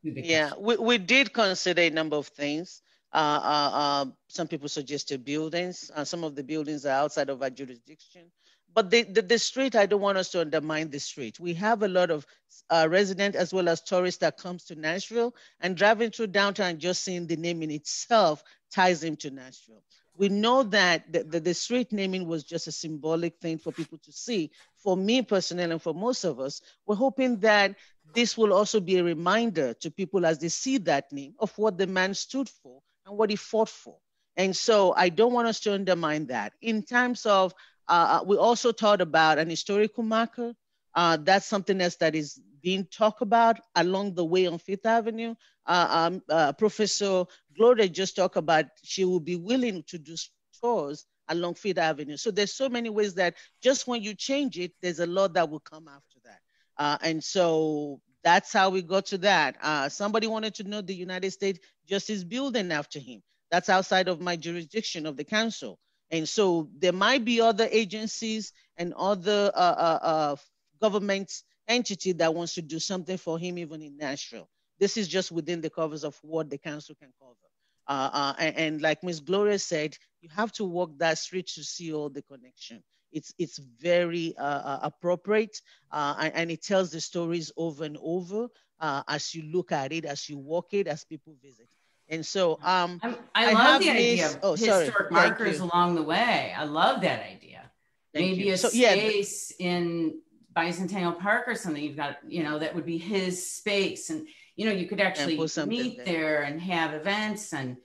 Yeah, we did consider a number of things. Some people suggested buildings. Some of the buildings are outside of our jurisdiction. But the street, I don't want us to undermine the street. We have a lot of residents as well as tourists that comes to Nashville, and driving through downtown, just seeing the name in itself ties them to Nashville. We know that the street naming was just a symbolic thing for people to see. For me personally, and for most of us, we're hoping that this will also be a reminder to people as they see that name of what the man stood for and what he fought for. And so I don't want us to undermine that. In terms of, we also thought about an historical marker. That's something else that is being talked about along the way on Fifth Avenue. Professor Gloria just talked about she will be willing to do tours along Fifth Avenue. So there's so many ways that just when you change it, there's a lot that will come after that. And so that's how we got to that. Somebody wanted to know the United States Justice Building after him. That's outside of my jurisdiction of the council. And so there might be other agencies and other government entity that wants to do something for him even in Nashville. This is just within the covers of what the council can cover. And like Ms. Gloria said, you have to walk that street to see all the connection. It's very appropriate, and it tells the stories over and over as you look at it, as you walk it, as people visit. And so I love the idea of historic markers along the way. I love that idea. Maybe a space in Bicentennial Park or something. You've got, that would be his space, and you could actually meet there and have events and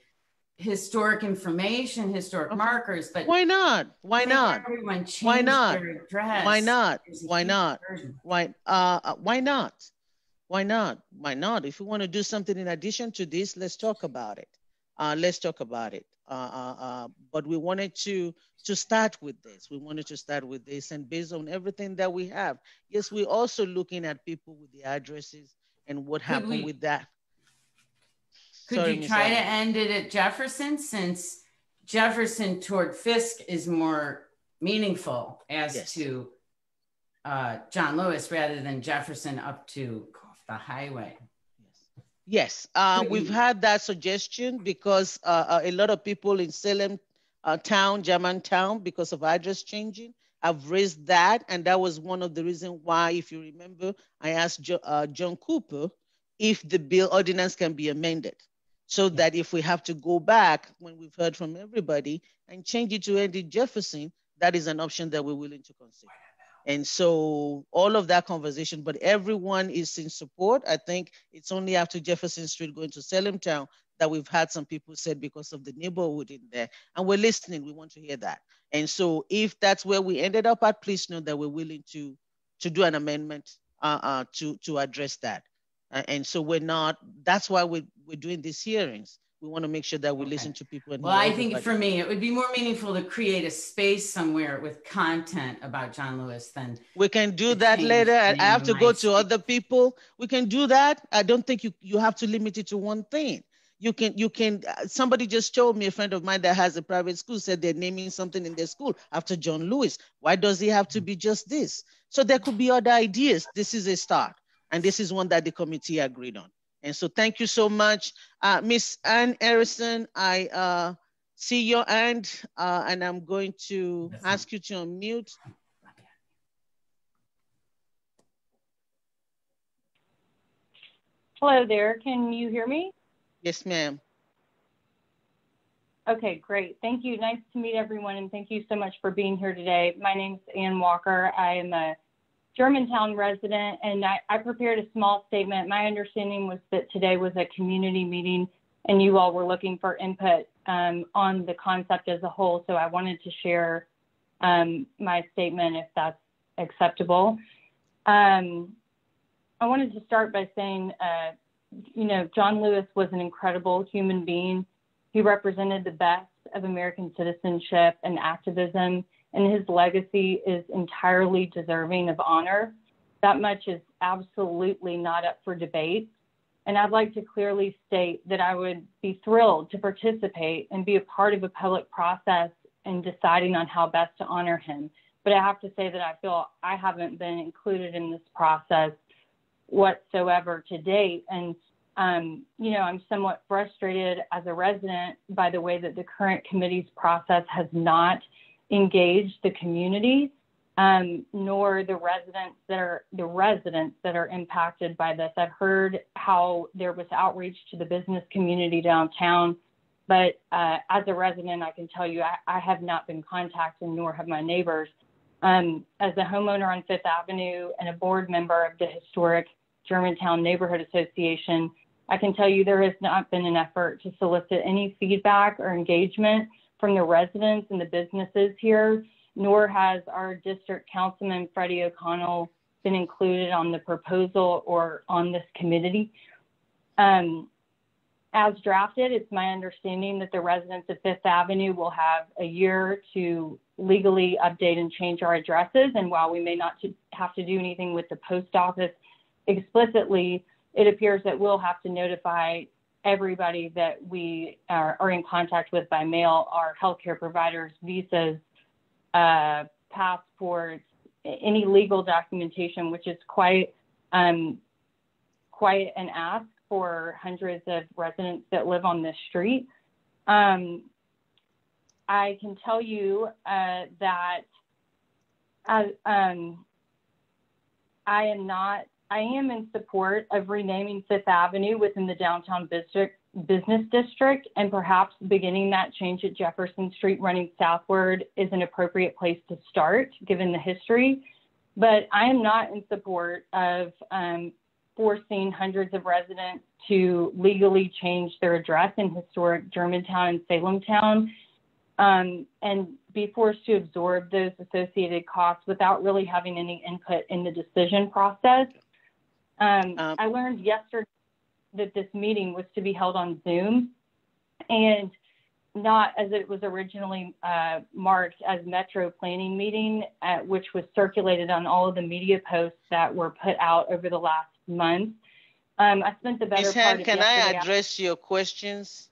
historic information, historic markers. But why not? Why not? Everyone change why not? their address. Why not? Why not? Why not? Why not? Why not? If you want to do something in addition to this, let's talk about it. Let's talk about it. But we wanted to start with this. We wanted to start with this, and based on everything that we have, yes, we're also looking at people with the addresses and what happened with that. Could you try to end it at Jefferson, since Jefferson toward Fisk is more meaningful as to John Lewis rather than Jefferson up to the highway? Yes, we've had that suggestion because a lot of people in Salem town, Germantown, because of address changing, have raised that. And that was one of the reasons why, if you remember, I asked John Cooper if the bill ordinance can be amended, so that if we have to go back when we've heard from everybody and change it to Andy Jefferson, that is an option that we're willing to consider. And so all of that conversation, but everyone is in support. I think it's only after Jefferson Street going to Salem Town that we've had some people said because of the neighborhood in there, and we're listening, we want to hear that. And so if that's where we ended up at, please know that we're willing to do an amendment to address that. And so that's why we're doing these hearings. We want to make sure that we listen to people. And I think for me, it would be more meaningful to create a space somewhere with content about John Lewis than. We can do that later. I have to go to other people. We can do that. I don't think you have to limit it to one thing. You can, somebody just told me, a friend of mine that has a private school said they're naming something in their school after John Lewis. Why does he have to be just this? So there could be other ideas. This is a start. And this is one that the committee agreed on. And so thank you so much. Miss Ann Harrison, I see your hand, and I'm going to ask you to unmute. Hello there, can you hear me? Yes, ma'am. Okay, great. Thank you. Nice to meet everyone, and thank you so much for being here today. My name is Ann Walker. I am a Germantown resident, and I prepared a small statement. My understanding was that today was a community meeting and you all were looking for input on the concept as a whole. So I wanted to share my statement if that's acceptable. I wanted to start by saying, John Lewis was an incredible human being. He represented the best of American citizenship and activism, and his legacy is entirely deserving of honor. That much is absolutely not up for debate. And I'd like to clearly state that I would be thrilled to participate and be a part of a public process in deciding on how best to honor him. But I have to say that I feel I haven't been included in this process whatsoever to date. And, I'm somewhat frustrated as a resident by the way that the current committee's process has not engage the community, nor the residents that are impacted by this. I've heard how there was outreach to the business community downtown, but as a resident, I can tell you I have not been contacted, nor have my neighbors. As a homeowner on Fifth Avenue and a board member of the historic Germantown Neighborhood Association, I can tell you there has not been an effort to solicit any feedback or engagement from the residents and the businesses here, nor has our district councilman, Freddie O'Connell, been included on the proposal or on this committee. As drafted, it's my understanding that the residents of Fifth Avenue will have a year to legally update and change our addresses. And while we may not have to do anything with the post office explicitly, it appears that we'll have to notify everybody that we are in contact with by mail, our healthcare providers, visas, passports, any legal documentation, which is quite an ask for hundreds of residents that live on this street. I can tell you that I am in support of renaming Fifth Avenue within the downtown business district, and perhaps beginning that change at Jefferson Street running southward is an appropriate place to start given the history. But I am not in support of forcing hundreds of residents to legally change their address in historic Germantown and Salemtown, and be forced to absorb those associated costs without really having any input in the decision process. I learned yesterday that this meeting was to be held on Zoom and not as it was originally marked as Metro Planning Meeting, which was circulated on all of the media posts that were put out over the last month. I spent the better part of can I address your questions?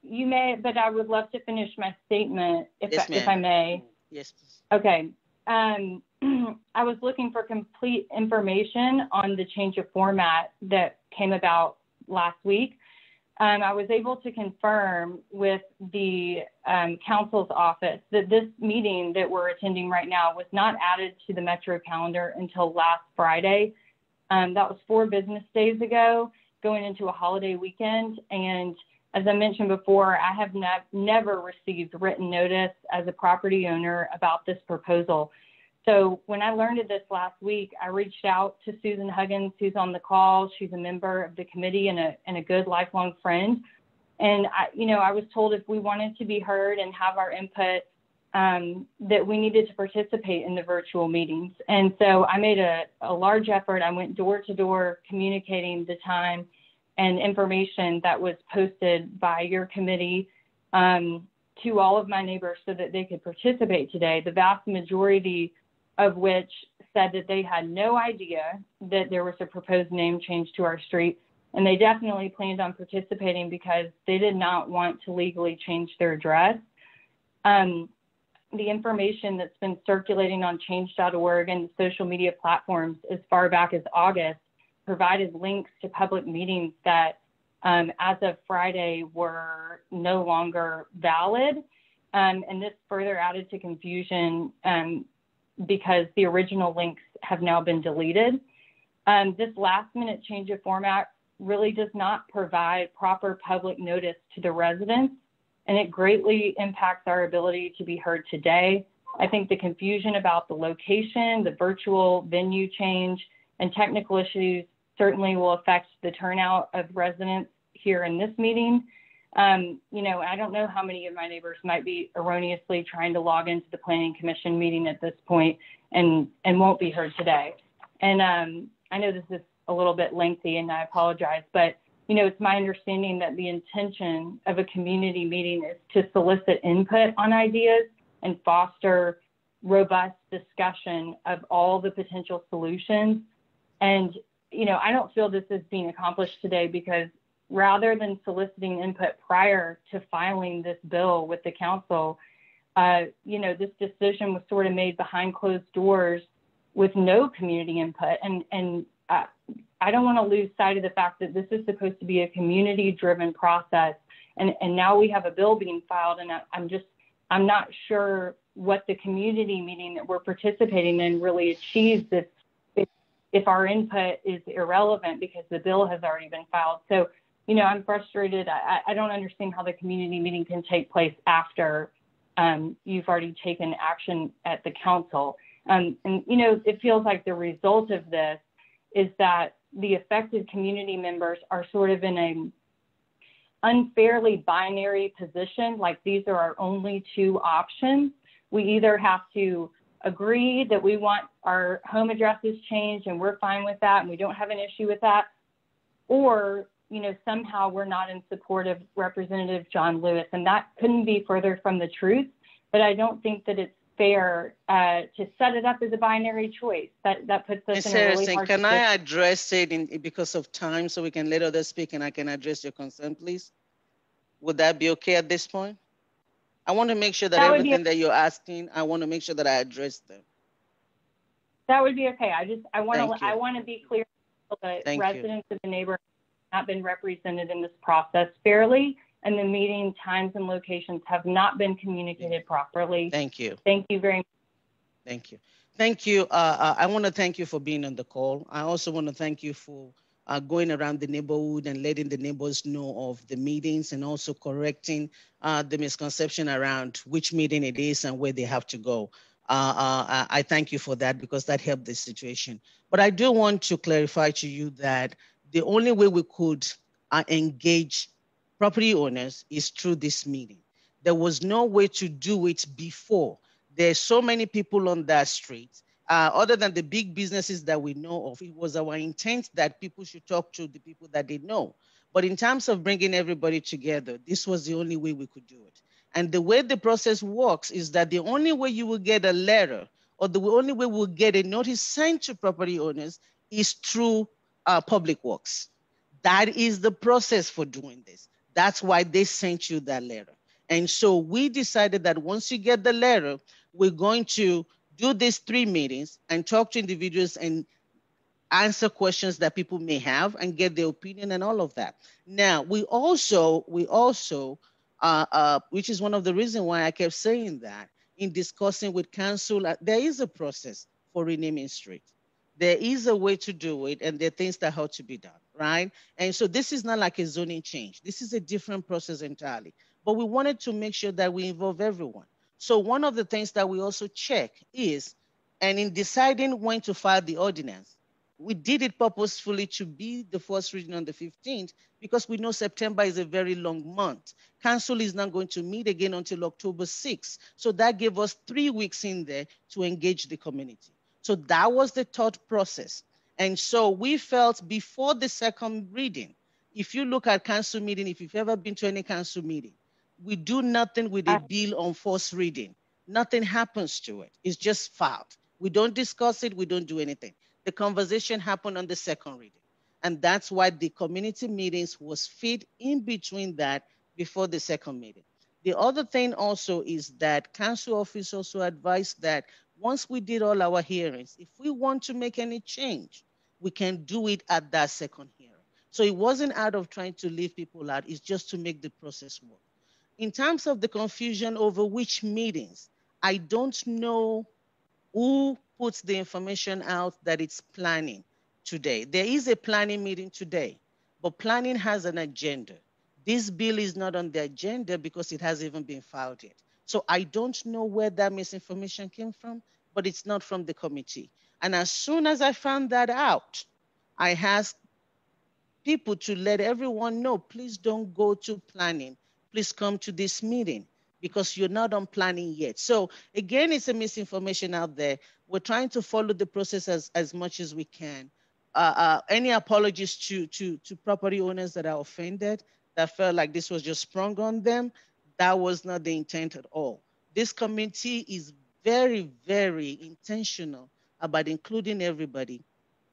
You may, but I would love to finish my statement if I may. Yes, please. Okay. I was looking for complete information on the change of format that came about last week. I was able to confirm with the council's office that this meeting that we're attending right now was not added to the Metro calendar until last Friday. That was 4 business days ago, going into a holiday weekend. And as I mentioned before, I have never received written notice as a property owner about this proposal. So when I learned of this last week, I reached out to Susan Huggins, who's on the call. She's a member of the committee and a good lifelong friend. And I was told if we wanted to be heard and have our input, that we needed to participate in the virtual meetings. And so I made a large effort. I went door to door communicating the time and information that was posted by your committee to all of my neighbors so that they could participate today. The vast majority of which said that they had no idea that there was a proposed name change to our street. And they definitely planned on participating because they did not want to legally change their address. The information that's been circulating on change.org and social media platforms as far back as August provided links to public meetings that as of Friday were no longer valid. And this further added to confusion because the original links have now been deleted. This last minute change of format really does not provide proper public notice to the residents, and it greatly impacts our ability to be heard today. I think the confusion about the location, the virtual venue change, and technical issues certainly will affect the turnout of residents here in this meeting. I don't know how many of my neighbors might be erroneously trying to log into the Planning Commission meeting at this point and won't be heard today. And I know this is a little bit lengthy and I apologize, but it's my understanding that the intention of a community meeting is to solicit input on ideas and foster robust discussion of all the potential solutions. And, I don't feel this is being accomplished today because rather than soliciting input prior to filing this bill with the council, this decision was sort of made behind closed doors with no community input. And I don't want to lose sight of the fact that this is supposed to be a community-driven process. And now we have a bill being filed, and I'm not sure what the community meeting that we're participating in really achieves if our input is irrelevant because the bill has already been filed. So, I'm frustrated. I don't understand how the community meeting can take place after you've already taken action at the council. It feels like the result of this is that the affected community members are sort of in an unfairly binary position, like these are our only 2 options. We either have to agree that we want our home addresses changed and we're fine with that and we don't have an issue with that, or somehow we're not in support of Representative John Lewis. And that couldn't be further from the truth, but I don't think that it's fair to set it up as a binary choice. That puts us in a really hard Can position. I address it because of time so we can let others speak and I can address your concern, please? Would that be okay at this point? I want to make sure that everything that you're asking, I want to make sure that I address them. That would be okay. I want to be clear The Thank residents of the neighborhood have not been represented in this process fairly, and the meeting times and locations have not been communicated properly. Thank you. Thank you very much. Thank you. Thank you. I want to thank you for being on the call. I also want to thank you for going around the neighborhood and letting the neighbors know of the meetings and also correcting the misconception around which meeting it is and where they have to go. I thank you for that because that helped the situation. But I do want to clarify to you that the only way we could engage property owners is through this meeting. There was no way to do it before. There's so many people on that street. Other than the big businesses that we know of, it was our intent that people should talk to the people that they know. But in terms of bringing everybody together, this was the only way we could do it. And the way the process works is that the only way you will get a letter or the only way we'll get a notice sent to property owners is through Public Works. That is the process for doing this. That's why they sent you that letter. And so we decided that once you get the letter, we're going to do these 3 meetings and talk to individuals and answer questions that people may have and get their opinion and all of that. Now, we also, which is one of the reasons why I kept saying that in discussing with council, there is a process for renaming streets. There is a way to do it, and there are things that have to be done, right? And so this is not like a zoning change. This is a different process entirely. But we wanted to make sure that we involve everyone. So one of the things that we also check is, and in deciding when to file the ordinance, we did it purposefully to be the first reading on the 15th because we know September is a very long month. Council is not going to meet again until October 6th. So that gave us 3 weeks in there to engage the community. So that was the thought process. And so we felt before the second reading, if you look at council meeting, if you've ever been to any council meeting, we do nothing with a bill on first reading. Nothing happens to it. It's just filed. We don't discuss it. We don't do anything. The conversation happened on the second reading. And that's why the community meetings was fit in between that before the second meeting. The other thing also is that council office also advised that once we did all our hearings, if we want to make any change, we can do it at that second hearing. So it wasn't out of trying to leave people out. It's just to make the process work. In terms of the confusion over which meetings, I don't know who puts the information out that it's planning today. There is a planning meeting today, but planning has an agenda. This bill is not on the agenda because it hasn't even been filed yet. So I don't know where that misinformation came from, but it's not from the committee. And as soon as I found that out, I asked people to let everyone know, please don't go to planning. Please come to this meeting because you're not on planning yet. So again, it's a misinformation out there. We're trying to follow the process as much as we can. Any apologies to property owners that are offended, that felt like this was just sprung on them, that was not the intent at all. This committee is very, very intentional about including everybody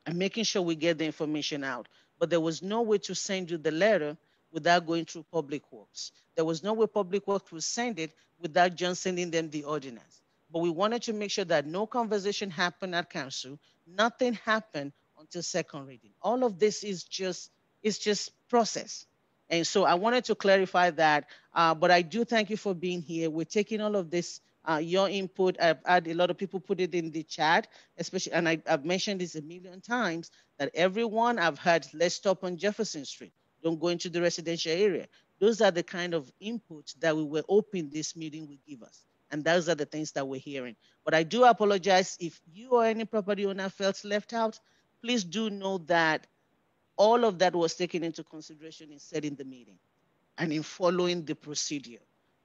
and making sure we get the information out. But there was no way to send you the letter without going through Public Works. There was no way Public Works would send it without John sending them the ordinance. But we wanted to make sure that no conversation happened at council. Nothing happened until second reading. All of this is just process. And so I wanted to clarify that, but I do thank you for being here. We're taking all of this, your input. I've had a lot of people put it in the chat, especially, and I've mentioned this a million times, that everyone I've heard, let's stop on Jefferson Street. Don't go into the residential area. Those are the kind of inputs that we were hoping this meeting would give us. And those are the things that we're hearing. But I do apologize if you or any property owner felt left out. Please do know that all of that was taken into consideration in setting the meeting and in following the procedure.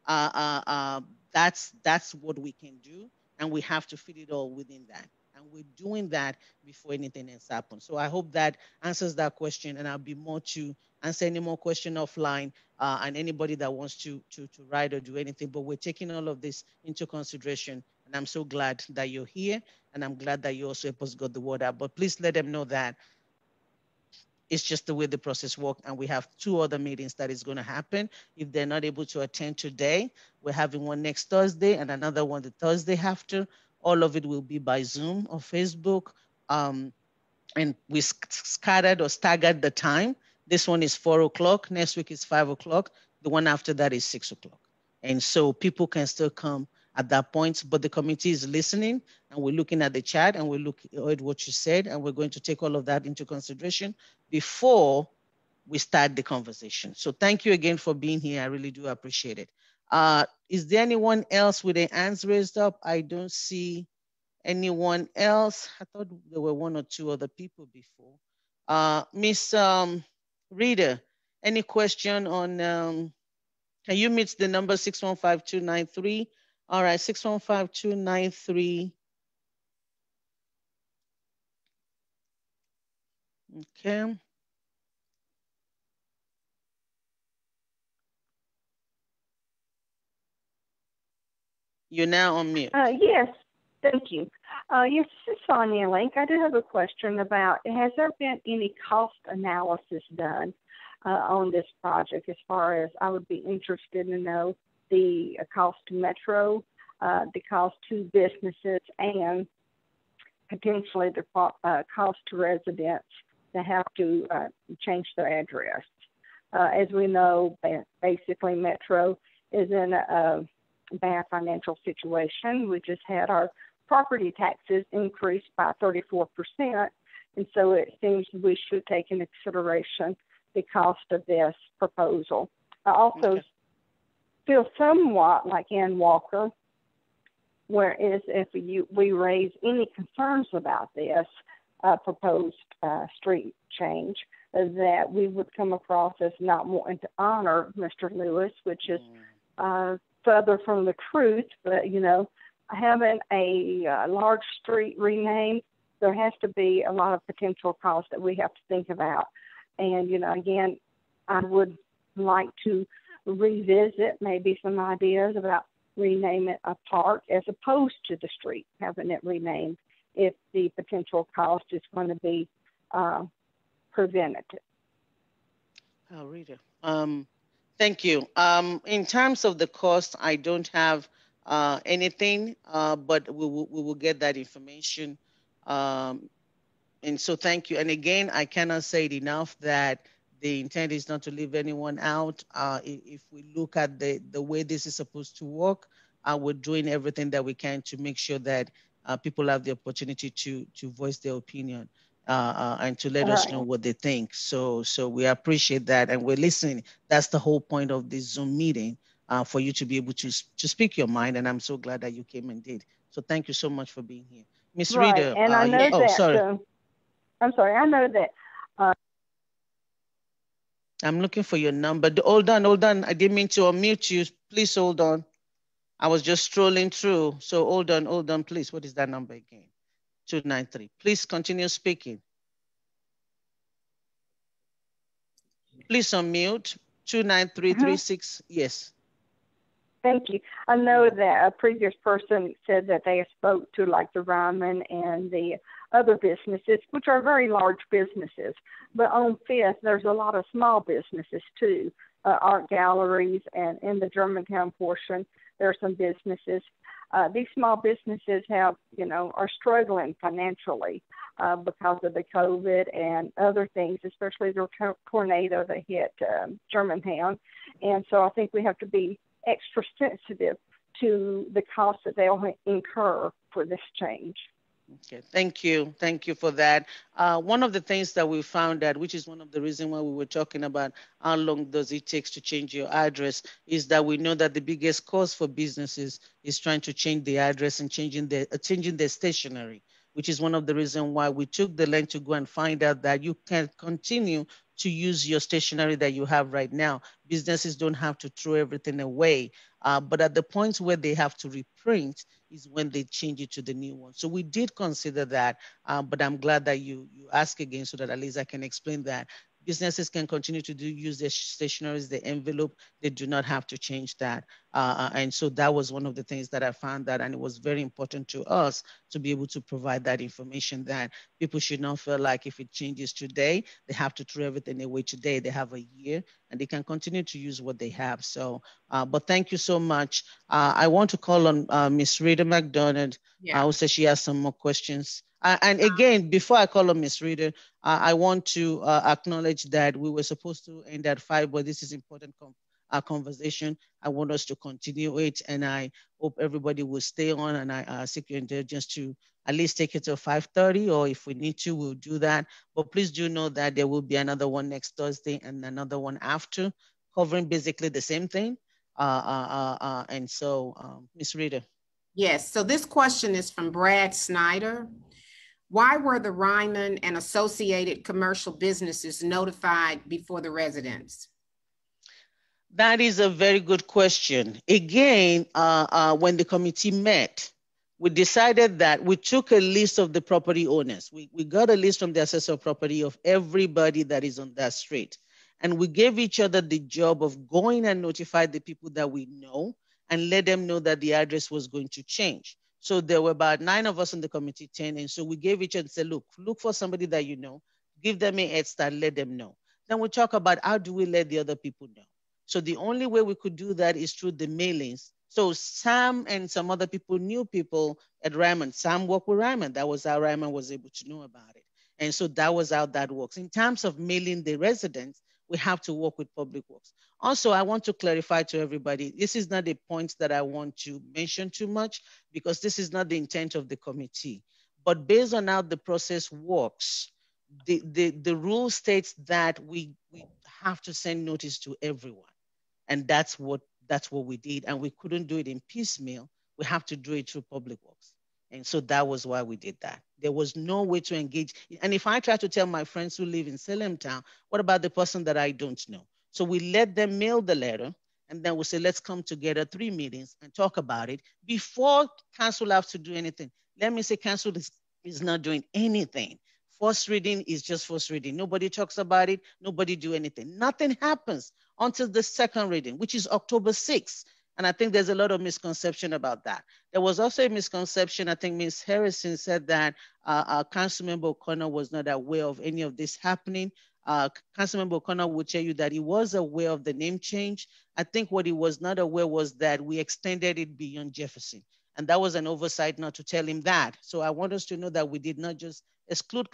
That's what we can do, and we have to fit it all within that. And we're doing that before anything else happens. So I hope that answers that question, and I'll be more to answer any more question offline, and anybody that wants to write or do anything. But we're taking all of this into consideration, and I'm so glad that you're here, and I'm glad that you also help us get the word out. But please let them know that it's just the way the process works, and we have 2 other meetings that is going to happen. If they're not able to attend today, we're having one next Thursday and another one the Thursday after. All of it will be by Zoom or Facebook. and we scattered or staggered the time. This one is 4 o'clock. Next week is 5 o'clock. The one after that is 6 o'clock. And so people can still come at that point, but the committee is listening and we're looking at the chat and we're looking at what you said, and we're going to take all of that into consideration before we start the conversation. So thank you again for being here. I really do appreciate it. Is there anyone else with their hands raised up? I don't see anyone else. I thought there were one or two other people before. Miss Rita, any question on, can you meet the number 615-293? All right, 615-293. Okay. You're now on mute. Yes, thank you. Yes, this is Sonia Link. I do have a question about, has there been any cost analysis done on this project, as far as I would be interested to know the cost to Metro, the cost to businesses, and potentially the cost to residents that have to change their address. As we know, basically Metro is in a bad financial situation. We just had our property taxes increased by 34%, and so it seems we should take into consideration the cost of this proposal. I also feel somewhat like Ann Walker, whereas if we raise any concerns about this proposed street change, that we would come across as not wanting to honor Mr. Lewis, which is further from the truth. But, you know, having a large street renamed, there has to be a lot of potential costs that we have to think about. And, you know, again, I would like to revisit maybe some ideas about renaming a park as opposed to the street, having it renamed if the potential cost is going to be preventative. Oh, Rita. Thank you. In terms of the cost, I don't have anything, but we will get that information. And so thank you. And again, I cannot say it enough that the intent is not to leave anyone out. If we look at the way this is supposed to work, we're doing everything that we can to make sure that people have the opportunity to voice their opinion and to let us know what they think. So we appreciate that, and we're listening. That's the whole point of this Zoom meeting, for you to be able to speak your mind, and I'm so glad that you came and did. So thank you so much for being here. Ms. Rita. And I know that, sorry. I'm sorry, I know that. I'm looking for your number. Hold on. I didn't mean to unmute you. Please hold on. I was just scrolling through. So hold on, please. What is that number again? 293. Please continue speaking. Please unmute. 29336. Yes. Thank you. I know that a previous person said that they spoke to like the Ryman and the other businesses, which are very large businesses. But on Fifth, there's a lot of small businesses too, art galleries, and in the Germantown portion, there are some businesses. These small businesses have, are struggling financially because of the COVID and other things, especially the tornado that hit Germantown. And so I think we have to be extra sensitive to the costs that they'll incur for this change. Okay, thank you. Thank you for that. One of the things that we found out, which is one of the reasons why we were talking about how long does it take to change your address, is that we know that the biggest cost for businesses is trying to change the address and changing their stationery, which is one of the reasons why we took the length to go and find out that you can continue to use your stationery that you have right now. Businesses don't have to throw everything away, but at the point where they have to reprint is when they change it to the new one. So we did consider that, but I'm glad that you ask again so that at least I can explain that. Businesses can continue to use their stationeries, the envelope. They do not have to change that. And so that was one of the things that I found that, and it was very important to us to be able to provide that information, that people should not feel like if it changes today, they have to throw everything away today. They have a year and they can continue to use what they have. So, but thank you so much. I want to call on Ms. Rita McDonald, who says she has some more questions. And again, before I call on Ms. Reader, I want to acknowledge that we were supposed to end at 5, but this is important conversation. I want us to continue it, and I hope everybody will stay on, and I seek your indulgence to at least take it to 5:30, or if we need to, we'll do that. But please do know that there will be another one next Thursday and another one after, covering basically the same thing. And so, Ms. Reader. Yes, so this question is from Brad Snyder. Why were the Ryman and associated commercial businesses notified before the residents? That is a very good question. Again, when the committee met, we decided that we took a list of the property owners. We got a list from the assessor of property of everybody that is on that street. And we gave each other the job of going and notify the people that we know and let them know that the address was going to change. So there were about 9 of us on the committee, 10. And so we gave each other and said, look for somebody that you know, give them a head start, let them know. Then we talk about how do we let the other people know. So the only way we could do that is through the mailings. So Sam and some other people knew people at Ryman. Sam worked with Ryman. That was how Ryman was able to know about it. And so that was how that works. In terms of mailing the residents, we have to work with Public Works. Also, I want to clarify to everybody, this is not a point that I want to mention too much because this is not the intent of the committee. But based on how the process works, the rule states that we have to send notice to everyone. And that's what we did. And we couldn't do it in piecemeal. We have to do it through Public Works. And so that was why we did that. There was no way to engage. And if I try to tell my friends who live in Salem Town, what about the person that I don't know? So we let them mail the letter, and then we say, let's come together 3 meetings and talk about it before council has to do anything. Let me say council is not doing anything. First reading is just first reading. Nobody talks about it. Nobody do anything. Nothing happens until the second reading, which is October 6th. And I think there's a lot of misconception about that. There was also a misconception. I think Ms. Harrison said that Councilmember O'Connor was not aware of any of this happening. Councilmember O'Connor would tell you that he was aware of the name change. I think what he was not aware was that we extended it beyond Jefferson. And that was an oversight not to tell him that. So I want us to know that we did not just exclude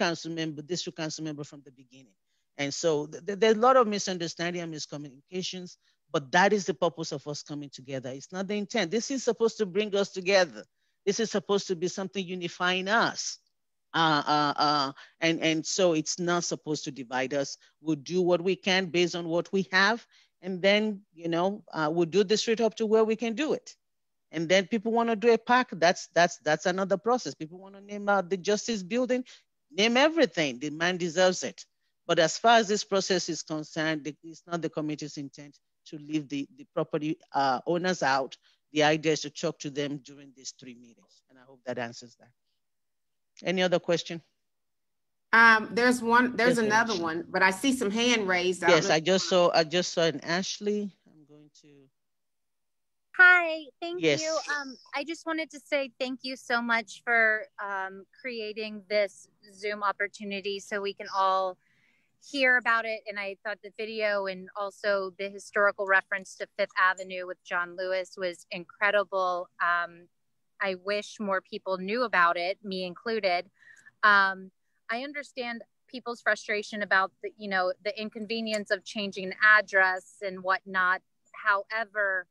district council member from the beginning. And so there's a lot of misunderstanding and miscommunications, but that is the purpose of us coming together. It's not the intent. This is supposed to bring us together. This is supposed to be something unifying us. And so it's not supposed to divide us. We'll do what we can based on what we have. And then, we'll do the street up to where we can do it. And then people want to do a park. That's another process. People want to name out the Justice Building, name everything. The man deserves it. But as far as this process is concerned, it's not the committee's intent to leave the property owners out. The idea is to talk to them during these 3 meetings. And I hope that answers that. Any other question? There's another one, but I see some hand raised. Yes, I just saw an Ashley. I'm going to. Hi, thank Yes. you. I just wanted to say thank you so much for creating this Zoom opportunity so we can all hear about it. And I thought the video and also the historical reference to Fifth Avenue with John Lewis was incredible. I wish more people knew about it, me included. I understand people's frustration about the inconvenience of changing an address and whatnot. However,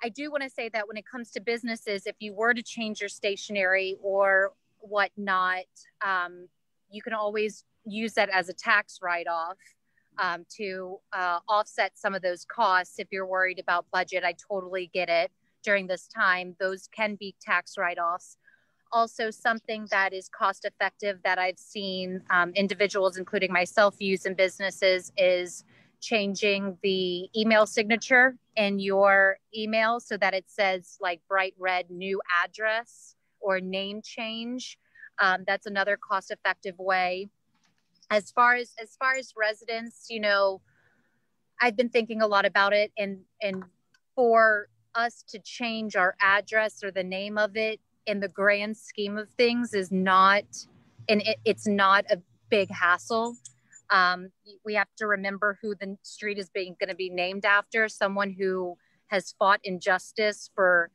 I do want to say that when it comes to businesses, if you were to change your stationery or whatnot, you can always use that as a tax write-off to offset some of those costs. If you're worried about budget, I totally get it. During this time, those can be tax write-offs. Also, something that is cost effective that I've seen individuals, including myself, use in businesses is changing the email signature in your email so that it says like bright red new address or name change. That's another cost effective way. As far as residents, I've been thinking a lot about it, and for us to change our address or the name of it in the grand scheme of things is not, and it's not a big hassle. We have to remember who the street is going to be named after, someone who has fought injustice for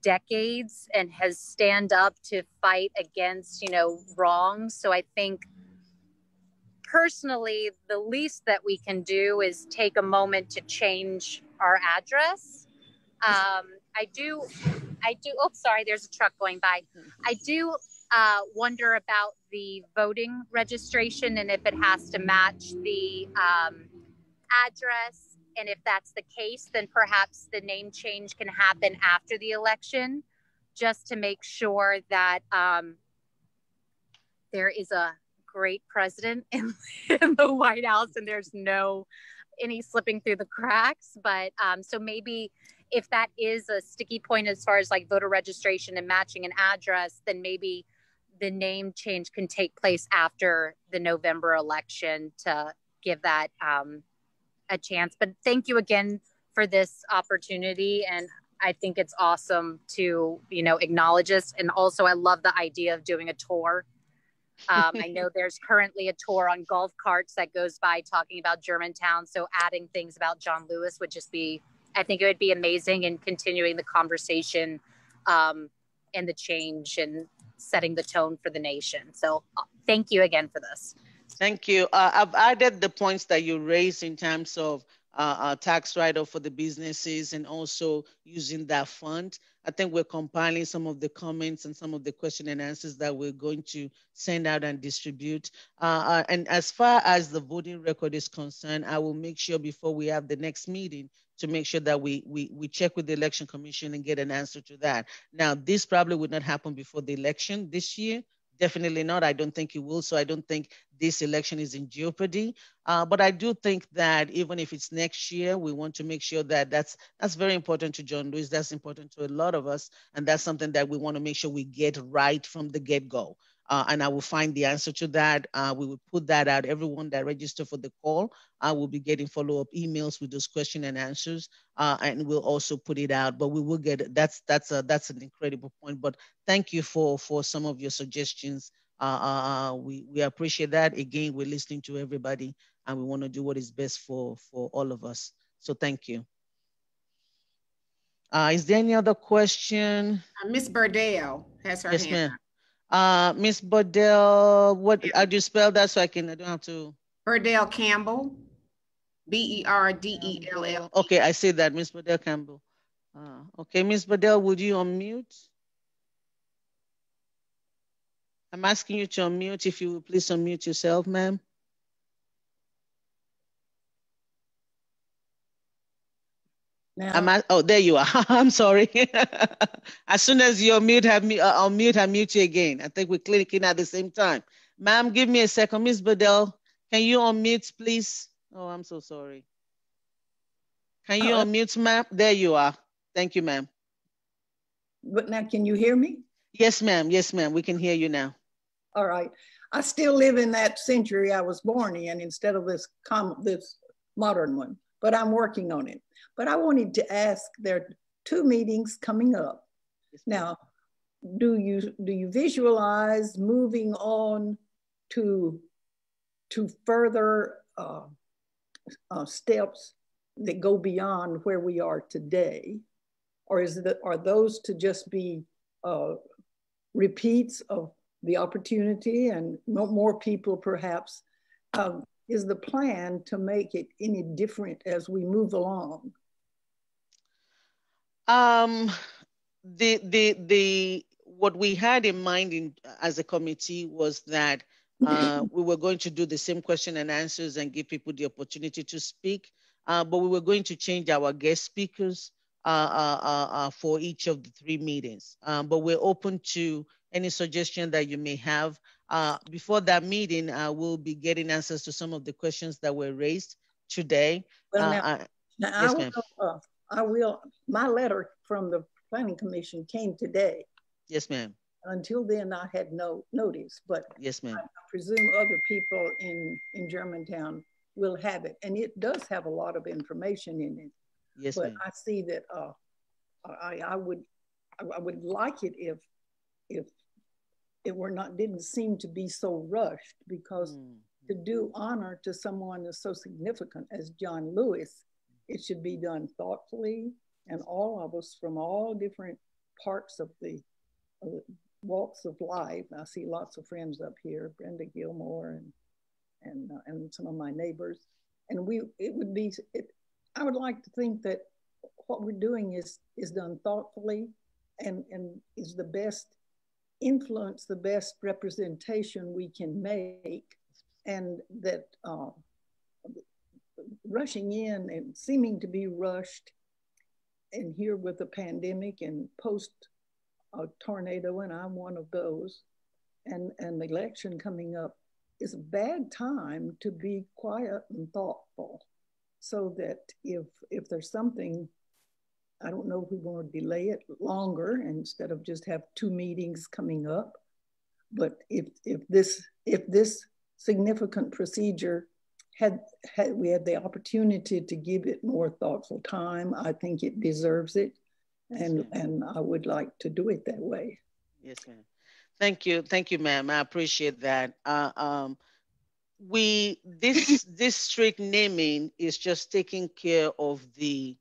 decades and has stand up to fight against, wrongs. So I think personally, the least that we can do is take a moment to change our address. I do, oh, sorry, there's a truck going by. I do wonder about the voting registration and if it has to match the address. And if that's the case, then perhaps the name change can happen after the election, just to make sure that there is a great president in the White House and there's no any slipping through the cracks. But so maybe if that is a sticky point as far as like voter registration and matching an address, then maybe the name change can take place after the November election to give that a chance. But thank you again for this opportunity. And I think it's awesome to, acknowledge this. And also I love the idea of doing a tour. I know there's currently a tour on golf carts that goes by talking about Germantown. So adding things about John Lewis would just be, I think it would be amazing in continuing the conversation and the change and setting the tone for the nation. So thank you again for this. Thank you. I've added the points that you raised in terms of tax write-off for the businesses and also using that fund. I think we're compiling some of the comments and some of the question and answers that we're going to send out and distribute. And as far as the voting record is concerned, I will make sure before we have the next meeting to make sure that we check with the Election Commission and get an answer to that. Now, this probably would not happen before the election this year. Definitely not. I don't think it will. So I don't think this election is in jeopardy. But I do think that even if it's next year, we want to make sure that that's very important to John Lewis. That's important to a lot of us. And that's something that we want to make sure we get right from the get-go. And I will find the answer to that. We will put that out. Everyone that registered for the call, I will be getting follow-up emails with those questions and answers, and we'll also put it out. But we will get that's an incredible point. But thank you for some of your suggestions. We appreciate that. Again, we're listening to everybody, and we want to do what is best for all of us. So thank you. Is there any other question? Miss Burdell has her hand up. Yes, ma'am. Miss Burdell, how do you spell that so I don't have to? Burdell Campbell, Berdell. Okay, I see that, Miss Burdell Campbell. Okay, Miss Burdell, would you unmute? I'm asking you to unmute. If you would please unmute yourself, ma'am. Oh, there you are. I'm sorry. As soon as you unmute, I'll mute you again. I think we're clicking at the same time. Ma'am, give me a second. Miss Burdell, can you unmute, please? Oh, I'm so sorry. Can you unmute, ma'am? There you are. Thank you, ma'am. But now, can you hear me? Yes, ma'am. Yes, ma'am. We can hear you now. All right. I still live in that century I was born in instead of this modern one, but I'm working on it. But I wanted to ask, there are 2 meetings coming up. Now, do you visualize moving on to further steps that go beyond where we are today? Or are those to just be repeats of the opportunity and more people perhaps? Is the plan to make it any different as we move along? What we had in mind as a committee was that we were going to do the same question and answers and give people the opportunity to speak, but we were going to change our guest speakers for each of the 3 meetings. But we're open to any suggestion that you may have. Before that meeting, we'll be getting answers to some of the questions that were raised today. Well, yes, ma'am. I will. My letter from the Planning Commission came today. Yes, ma'am. Until then, I had no notice, but yes, ma'am. I presume other people in Germantown will have it, and it does have a lot of information in it. Yes, but ma'am. I see that I would like it if it didn't seem to be so rushed, because to do honor to someone as so significant as John Lewis, it should be done thoughtfully, and all of us from all different parts of the walks of life. I see lots of friends up here, Brenda, Gilmour, and some of my neighbors. And I would like to think that what we're doing is done thoughtfully and is the best influence, the best representation we can make, and that rushing in and seeming to be rushed, and here with the pandemic and post a tornado, and I'm one of those, and the election coming up, is a bad time to be quiet and thoughtful, so that if there's something, I don't know if we want to delay it longer instead of just have 2 meetings coming up, but if this significant procedure we had the opportunity to give it more thoughtful time, I think it deserves it, and I would like to do it that way. Yes, ma'am. Thank you, ma'am. I appreciate that. This strict naming is just taking care of the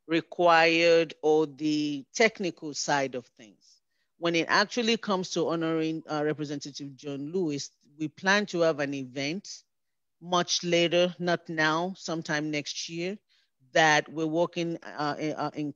required or the technical side of things. When it actually comes to honoring Representative John Lewis, we plan to have an event much later, not now, sometime next year, that we're working in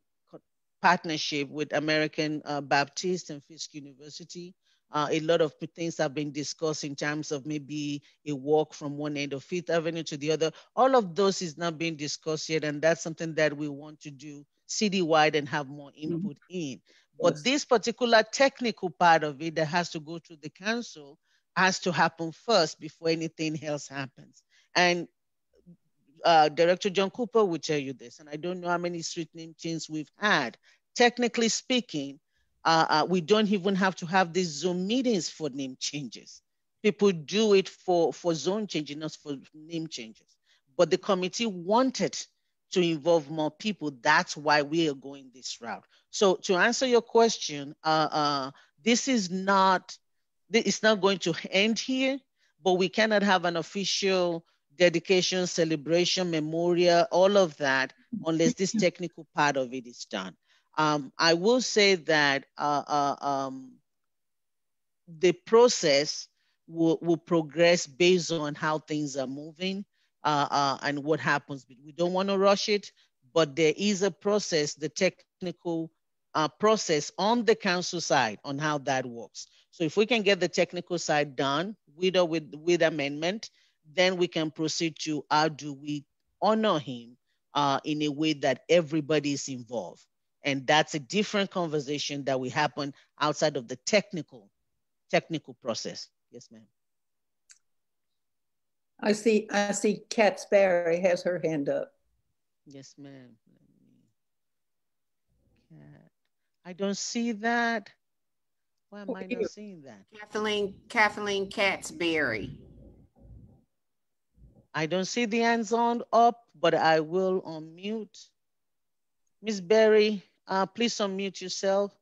partnership with American Baptist and Fisk University. A lot of things have been discussed in terms of maybe a walk from one end of Fifth Avenue to the other. All of those is not being discussed yet, and that's something that we want to do citywide and have more input in. But this particular technical part of it that has to go through the council has to happen first before anything else happens. And Director John Cooper will tell you this, and I don't know how many street name changes we've had. Technically speaking, we don't even have to have these Zoom meetings for name changes. People do it for zone changes, not for name changes. But the committee wanted to involve more people. That's why we are going this route. So to answer your question, this is not, it's not going to end here, but we cannot have an official dedication, celebration, memorial, all of that, unless this technical part of it is done. I will say that the process will progress based on how things are moving and what happens. We don't want to rush it, but there is a process, the technical process on the council side on how that works. So if we can get the technical side done with amendment, then we can proceed to how do we honor him in a way that everybody is involved. And that's a different conversation that will happen outside of the technical process. Yes, ma'am. I see Kat Sperry has her hand up. Yes, ma'am. I don't see that. Why am I not seeing that? Kathleen Katzberry. I don't see the hands on up, but I will unmute. Ms. Berry, please unmute yourself.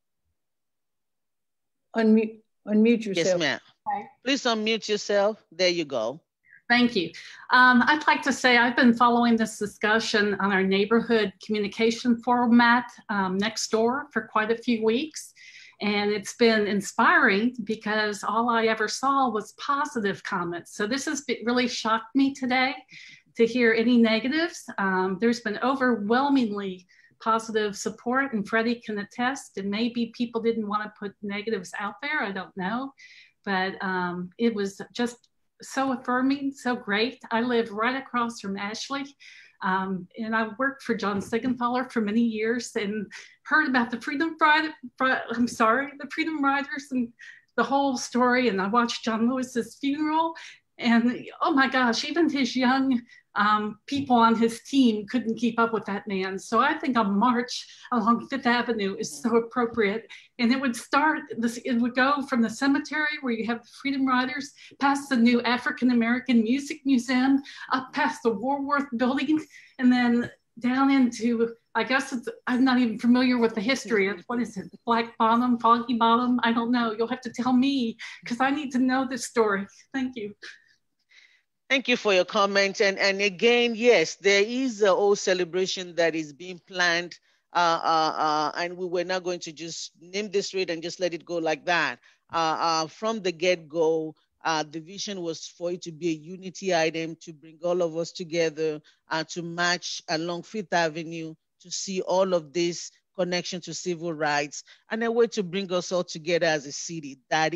Unmute yourself. Yes, ma'am. Okay. Please unmute yourself. There you go. Thank you. I'd like to say I've been following this discussion on our neighborhood communication format next door for quite a few weeks. And it's been inspiring because all I ever saw was positive comments. So this has really shocked me today to hear any negatives. There's been overwhelmingly positive support, and Freddie can attest, and maybe people didn't want to put negatives out there, I don't know. But it was just so affirming, so great. I live right across from Ashley, and I worked for John Siegenthaler for many years and heard about the Freedom Riders and the whole story. And I watched John Lewis's funeral, and oh my gosh, even his young people on his team couldn't keep up with that man. So I think a march along Fifth Avenue is so appropriate. And it would it would go from the cemetery where you have the Freedom Riders, past the new African-American Music Museum, up past the Woolworth building, and then down into, I guess I'm not even familiar with the history of, what is it, Black Bottom, Foggy Bottom? I don't know. You'll have to tell me because I need to know this story. Thank you. Thank you for your comment. And again, yes, there is a whole celebration that is being planned and we were not going to just name this street and just let it go like that. From the get-go, the vision was for it to be a unity item, to bring all of us together, to march along Fifth Avenue, to see all of this connection to civil rights, and a way to bring us all together as a city. That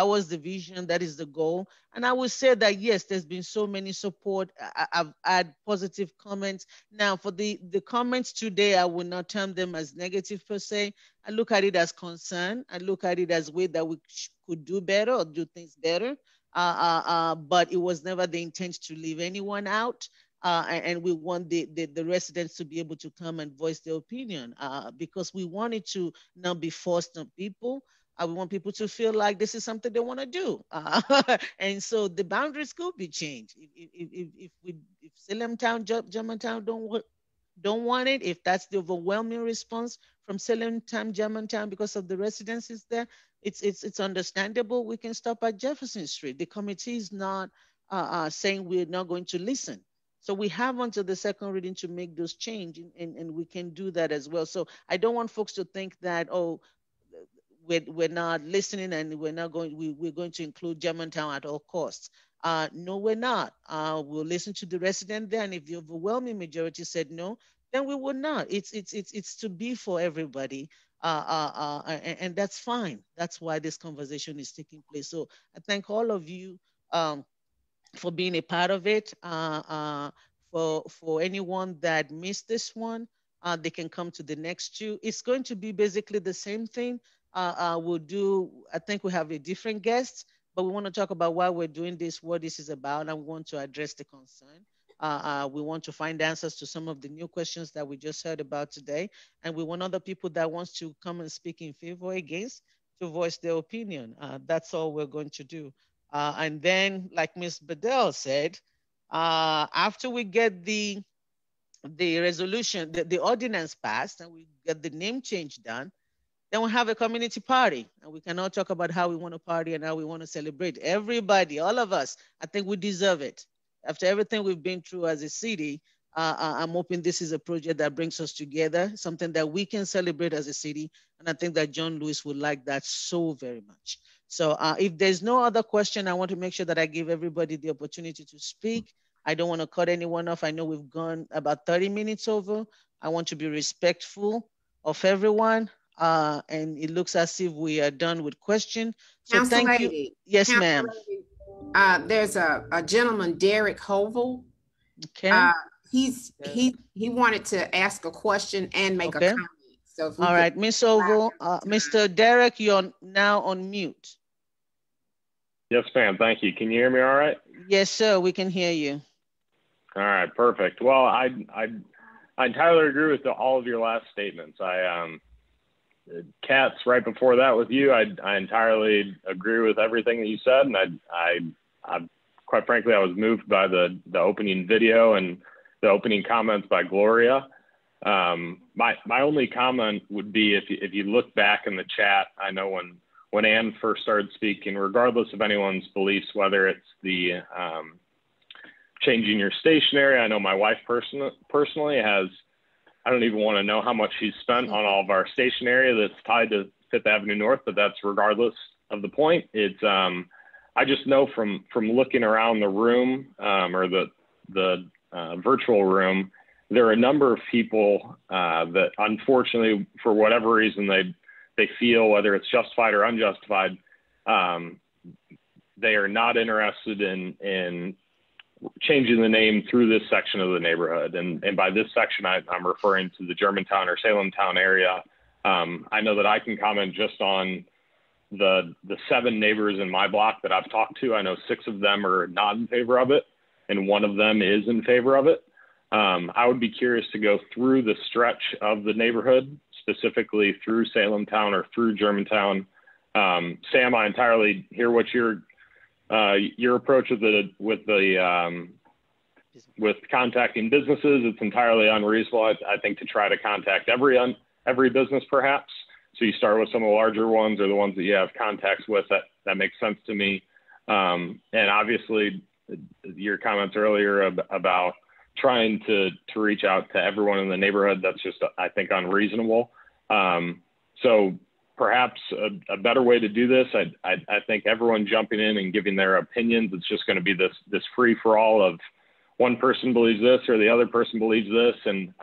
was the vision, that is the goal. And I would say that, yes, there's been so many support. I've had positive comments. Now, for the comments today, I will not term them as negative per se. I look at it as concern. I look at it as a way that we could do better or do things better. But it was never the intent to leave anyone out. And we want the residents to be able to come and voice their opinion because we want it to not be forced on people. We want people to feel like this is something they want to do. And so the boundaries could be changed. If Salem Town, Germantown don't want it, if that's the overwhelming response from Salem Town, Germantown because of the residences there, it's understandable. We can stop at Jefferson Street. The committee is not saying we're not going to listen. So we have until the second reading to make those changes, and we can do that as well. So I don't want folks to think that, oh, we're not listening and we're going to include Germantown at all costs. No, we're not. We'll listen to the resident there, and if the overwhelming majority said no, then we would not. It's to be for everybody, and that's fine. That's why this conversation is taking place. So I thank all of you for being a part of it. For anyone that missed this one, they can come to the next two. It's going to be basically the same thing. We'll do, I think we have a different guest, but we want to talk about why we're doing this, what this is about, and we want to address the concern. We want to find answers to some of the new questions that we just heard about today. And we want other people that wants to come and speak in favor or against to voice their opinion. That's all we're going to do. And then, like Ms. Bedell said, after we get the resolution, the ordinance passed, and we get the name change done, then we'll have a community party, and we can all talk about how we want to party and how we want to celebrate. Everybody, all of us, I think we deserve it. After everything we've been through as a city, I'm hoping this is a project that brings us together, something that we can celebrate as a city. And I think that John Lewis would like that so very much. So if there's no other question, I want to make sure that I give everybody the opportunity to speak. I don't want to cut anyone off. I know we've gone about 30 minutes over. I want to be respectful of everyone. And it looks as if we are done with questions. So Council thank lady, you. Yes, ma'am. There's a gentleman, Derek Hovel. Okay. He wanted to ask a question and make a comment. So if we all right, Ms. Oval, Mr. Derek, you're now on mute. Yes, ma'am. Thank you. Can you hear me all right? Yes, sir. We can hear you. All right, perfect. Well, I entirely agree with all of your last statements. Katz, right before that with you, I entirely agree with everything that you said, and I quite frankly, I was moved by the opening video and the opening comments by Gloria. My only comment would be if you look back in the chat, I know when Ann first started speaking, regardless of anyone's beliefs, whether it's the changing your stationery, I know my wife personally has, I don't even want to know how much she's spent on all of our stationery that's tied to Fifth Avenue North, but that's regardless of the point. It's I just know from looking around the room or the virtual room, there are a number of people that unfortunately, for whatever reason, they feel, whether it's justified or unjustified, they are not interested in changing the name through this section of the neighborhood. And by this section, I'm referring to the Germantown or Salem Town area. I know that I can comment just on the 7 neighbors in my block that I've talked to. I know 6 of them are not in favor of it, and 1 of them is in favor of it. I would be curious to go through the stretch of the neighborhood, specifically through Salem Town or through Germantown. Sam, I entirely hear what your approach with contacting businesses. It's entirely unreasonable, I think, to try to contact every business perhaps. So you start with some of the larger ones or the ones that you have contacts with. That makes sense to me. And obviously your comments earlier about trying to reach out to everyone in the neighborhood. That's just, I think, unreasonable. So perhaps a better way to do this, I think everyone jumping in and giving their opinions, it's just going to be this free for all of one person believes this or the other person believes this. And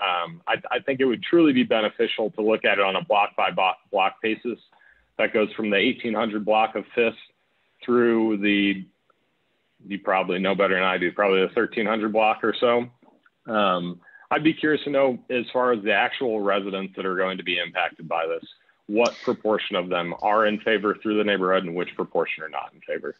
I think it would truly be beneficial to look at it on a block by block basis. That goes from the 1800 block of Fifth through the, you probably know better than I do, probably the 1300 block or so. I'd be curious to know, as far as the actual residents that are going to be impacted by this, what proportion of them are in favor through the neighborhood and which proportion are not in favor.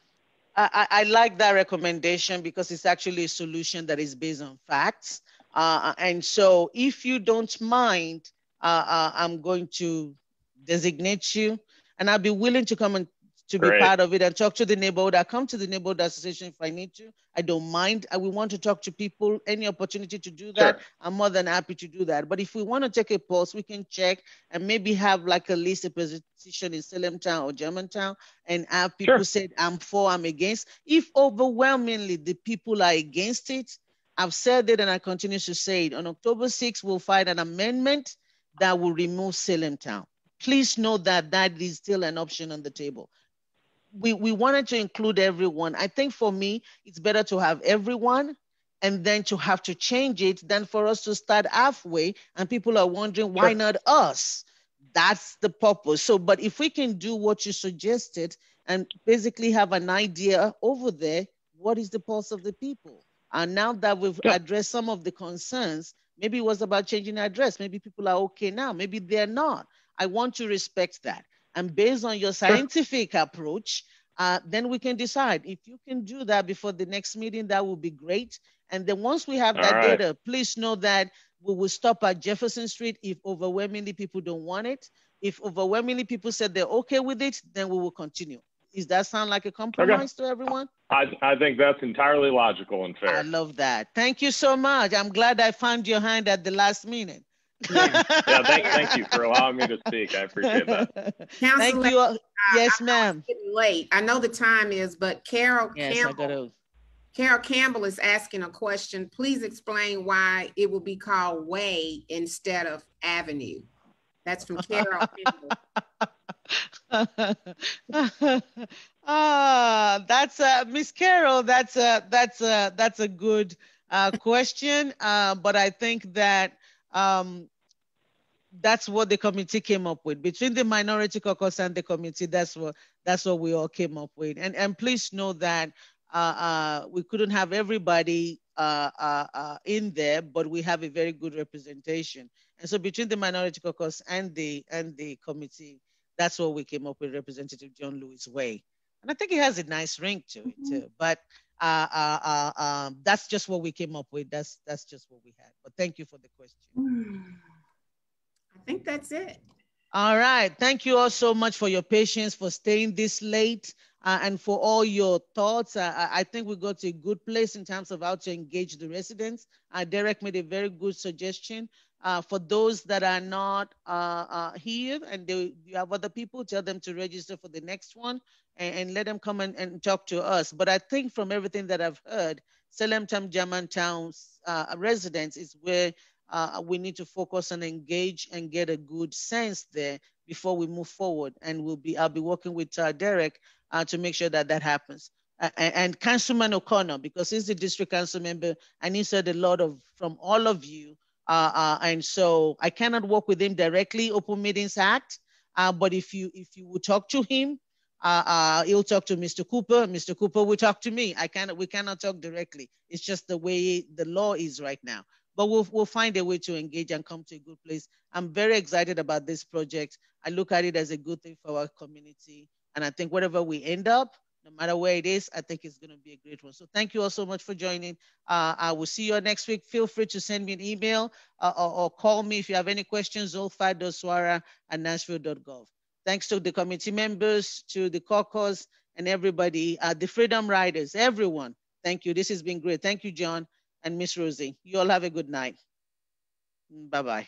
I like that recommendation because it's actually a solution that is based on facts. And so if you don't mind, I'm going to designate you, and I'll be willing to come and to be part of it and talk to the neighborhood. I come to the neighborhood association if I need to. I don't mind. We want to talk to people. Any opportunity to do that, sure, I'm more than happy to do that. But if we want to take a pulse, we can check and maybe have like a list, a position in Salem Town or Germantown, and have people, sure, say, I'm for, I'm against. If overwhelmingly the people are against it, I've said it and I continue to say it. On October 6th, we'll find an amendment that will remove Salem Town. Please know that that is still an option on the table. We wanted to include everyone. I think for me, it's better to have everyone and then to have to change it than for us to start halfway and people are wondering, why, sure, not us? That's the purpose. So, but if we can do what you suggested and basically have an idea over there, what is the pulse of the people? And now that we've, yeah, addressed some of the concerns, maybe it was about changing the address. Maybe people are okay now. Maybe they're not. I want to respect that. And based on your scientific, sure, approach, then we can decide. If you can do that before the next meeting, that would be great. And then once we have that data, please know that we will stop at Jefferson Street if overwhelmingly people don't want it. If overwhelmingly people said they're okay with it, then we will continue. Does that sound like a compromise to everyone? I think that's entirely logical and fair. I love that. Thank you so much. I'm glad I found your hand at the last minute. Yeah, thank you for allowing me to speak. I appreciate that. Thank you. Yes, ma'am. Getting late. I know the time is, but Carol Campbell is asking a question. Please explain why it will be called Way instead of Avenue. That's from Carol Campbell. That's Miss Carol. That's a good question. But I think that that's what the committee came up with. Between the minority caucus and the committee, that's what we all came up with. And please know that we couldn't have everybody in there, but we have a very good representation. And so between the minority caucus and the committee, that's what we came up with, Representative John Lewis Way. And I think it has a nice ring to it too. But that's just what we came up with. That's just what we had. But thank you for the question. I think that's it. All right. Thank you all so much for your patience, for staying this late, and for all your thoughts. I think we got to a good place in terms of how to engage the residents. Derek made a very good suggestion. For those that are not here and you have other people, tell them to register for the next one and let them come and talk to us. But I think from everything that I've heard, Salem Town, Germantown's residents is where we need to focus and engage and get a good sense there before we move forward. And I'll be working with Derek to make sure that happens. And Councilman O'Connor, because he's the district council member and he's heard a lot from all of you. And so I cannot work with him directly, Open Meetings Act. But if you would talk to him, he'll talk to Mr. Cooper. Mr. Cooper will talk to me. We cannot talk directly. It's just the way the law is right now. But we'll find a way to engage and come to a good place. I'm very excited about this project. I look at it as a good thing for our community. And I think whatever we end up, no matter where it is, I think it's going to be a great one. So thank you all so much for joining. I will see you next week. Feel free to send me an email or call me if you have any questions, zulfat.swara@nashville.gov. Thanks to the committee members, to the caucus, and everybody, the Freedom Riders, everyone. Thank you. This has been great. Thank you, John and Miss Rosie. You all have a good night. Bye-bye.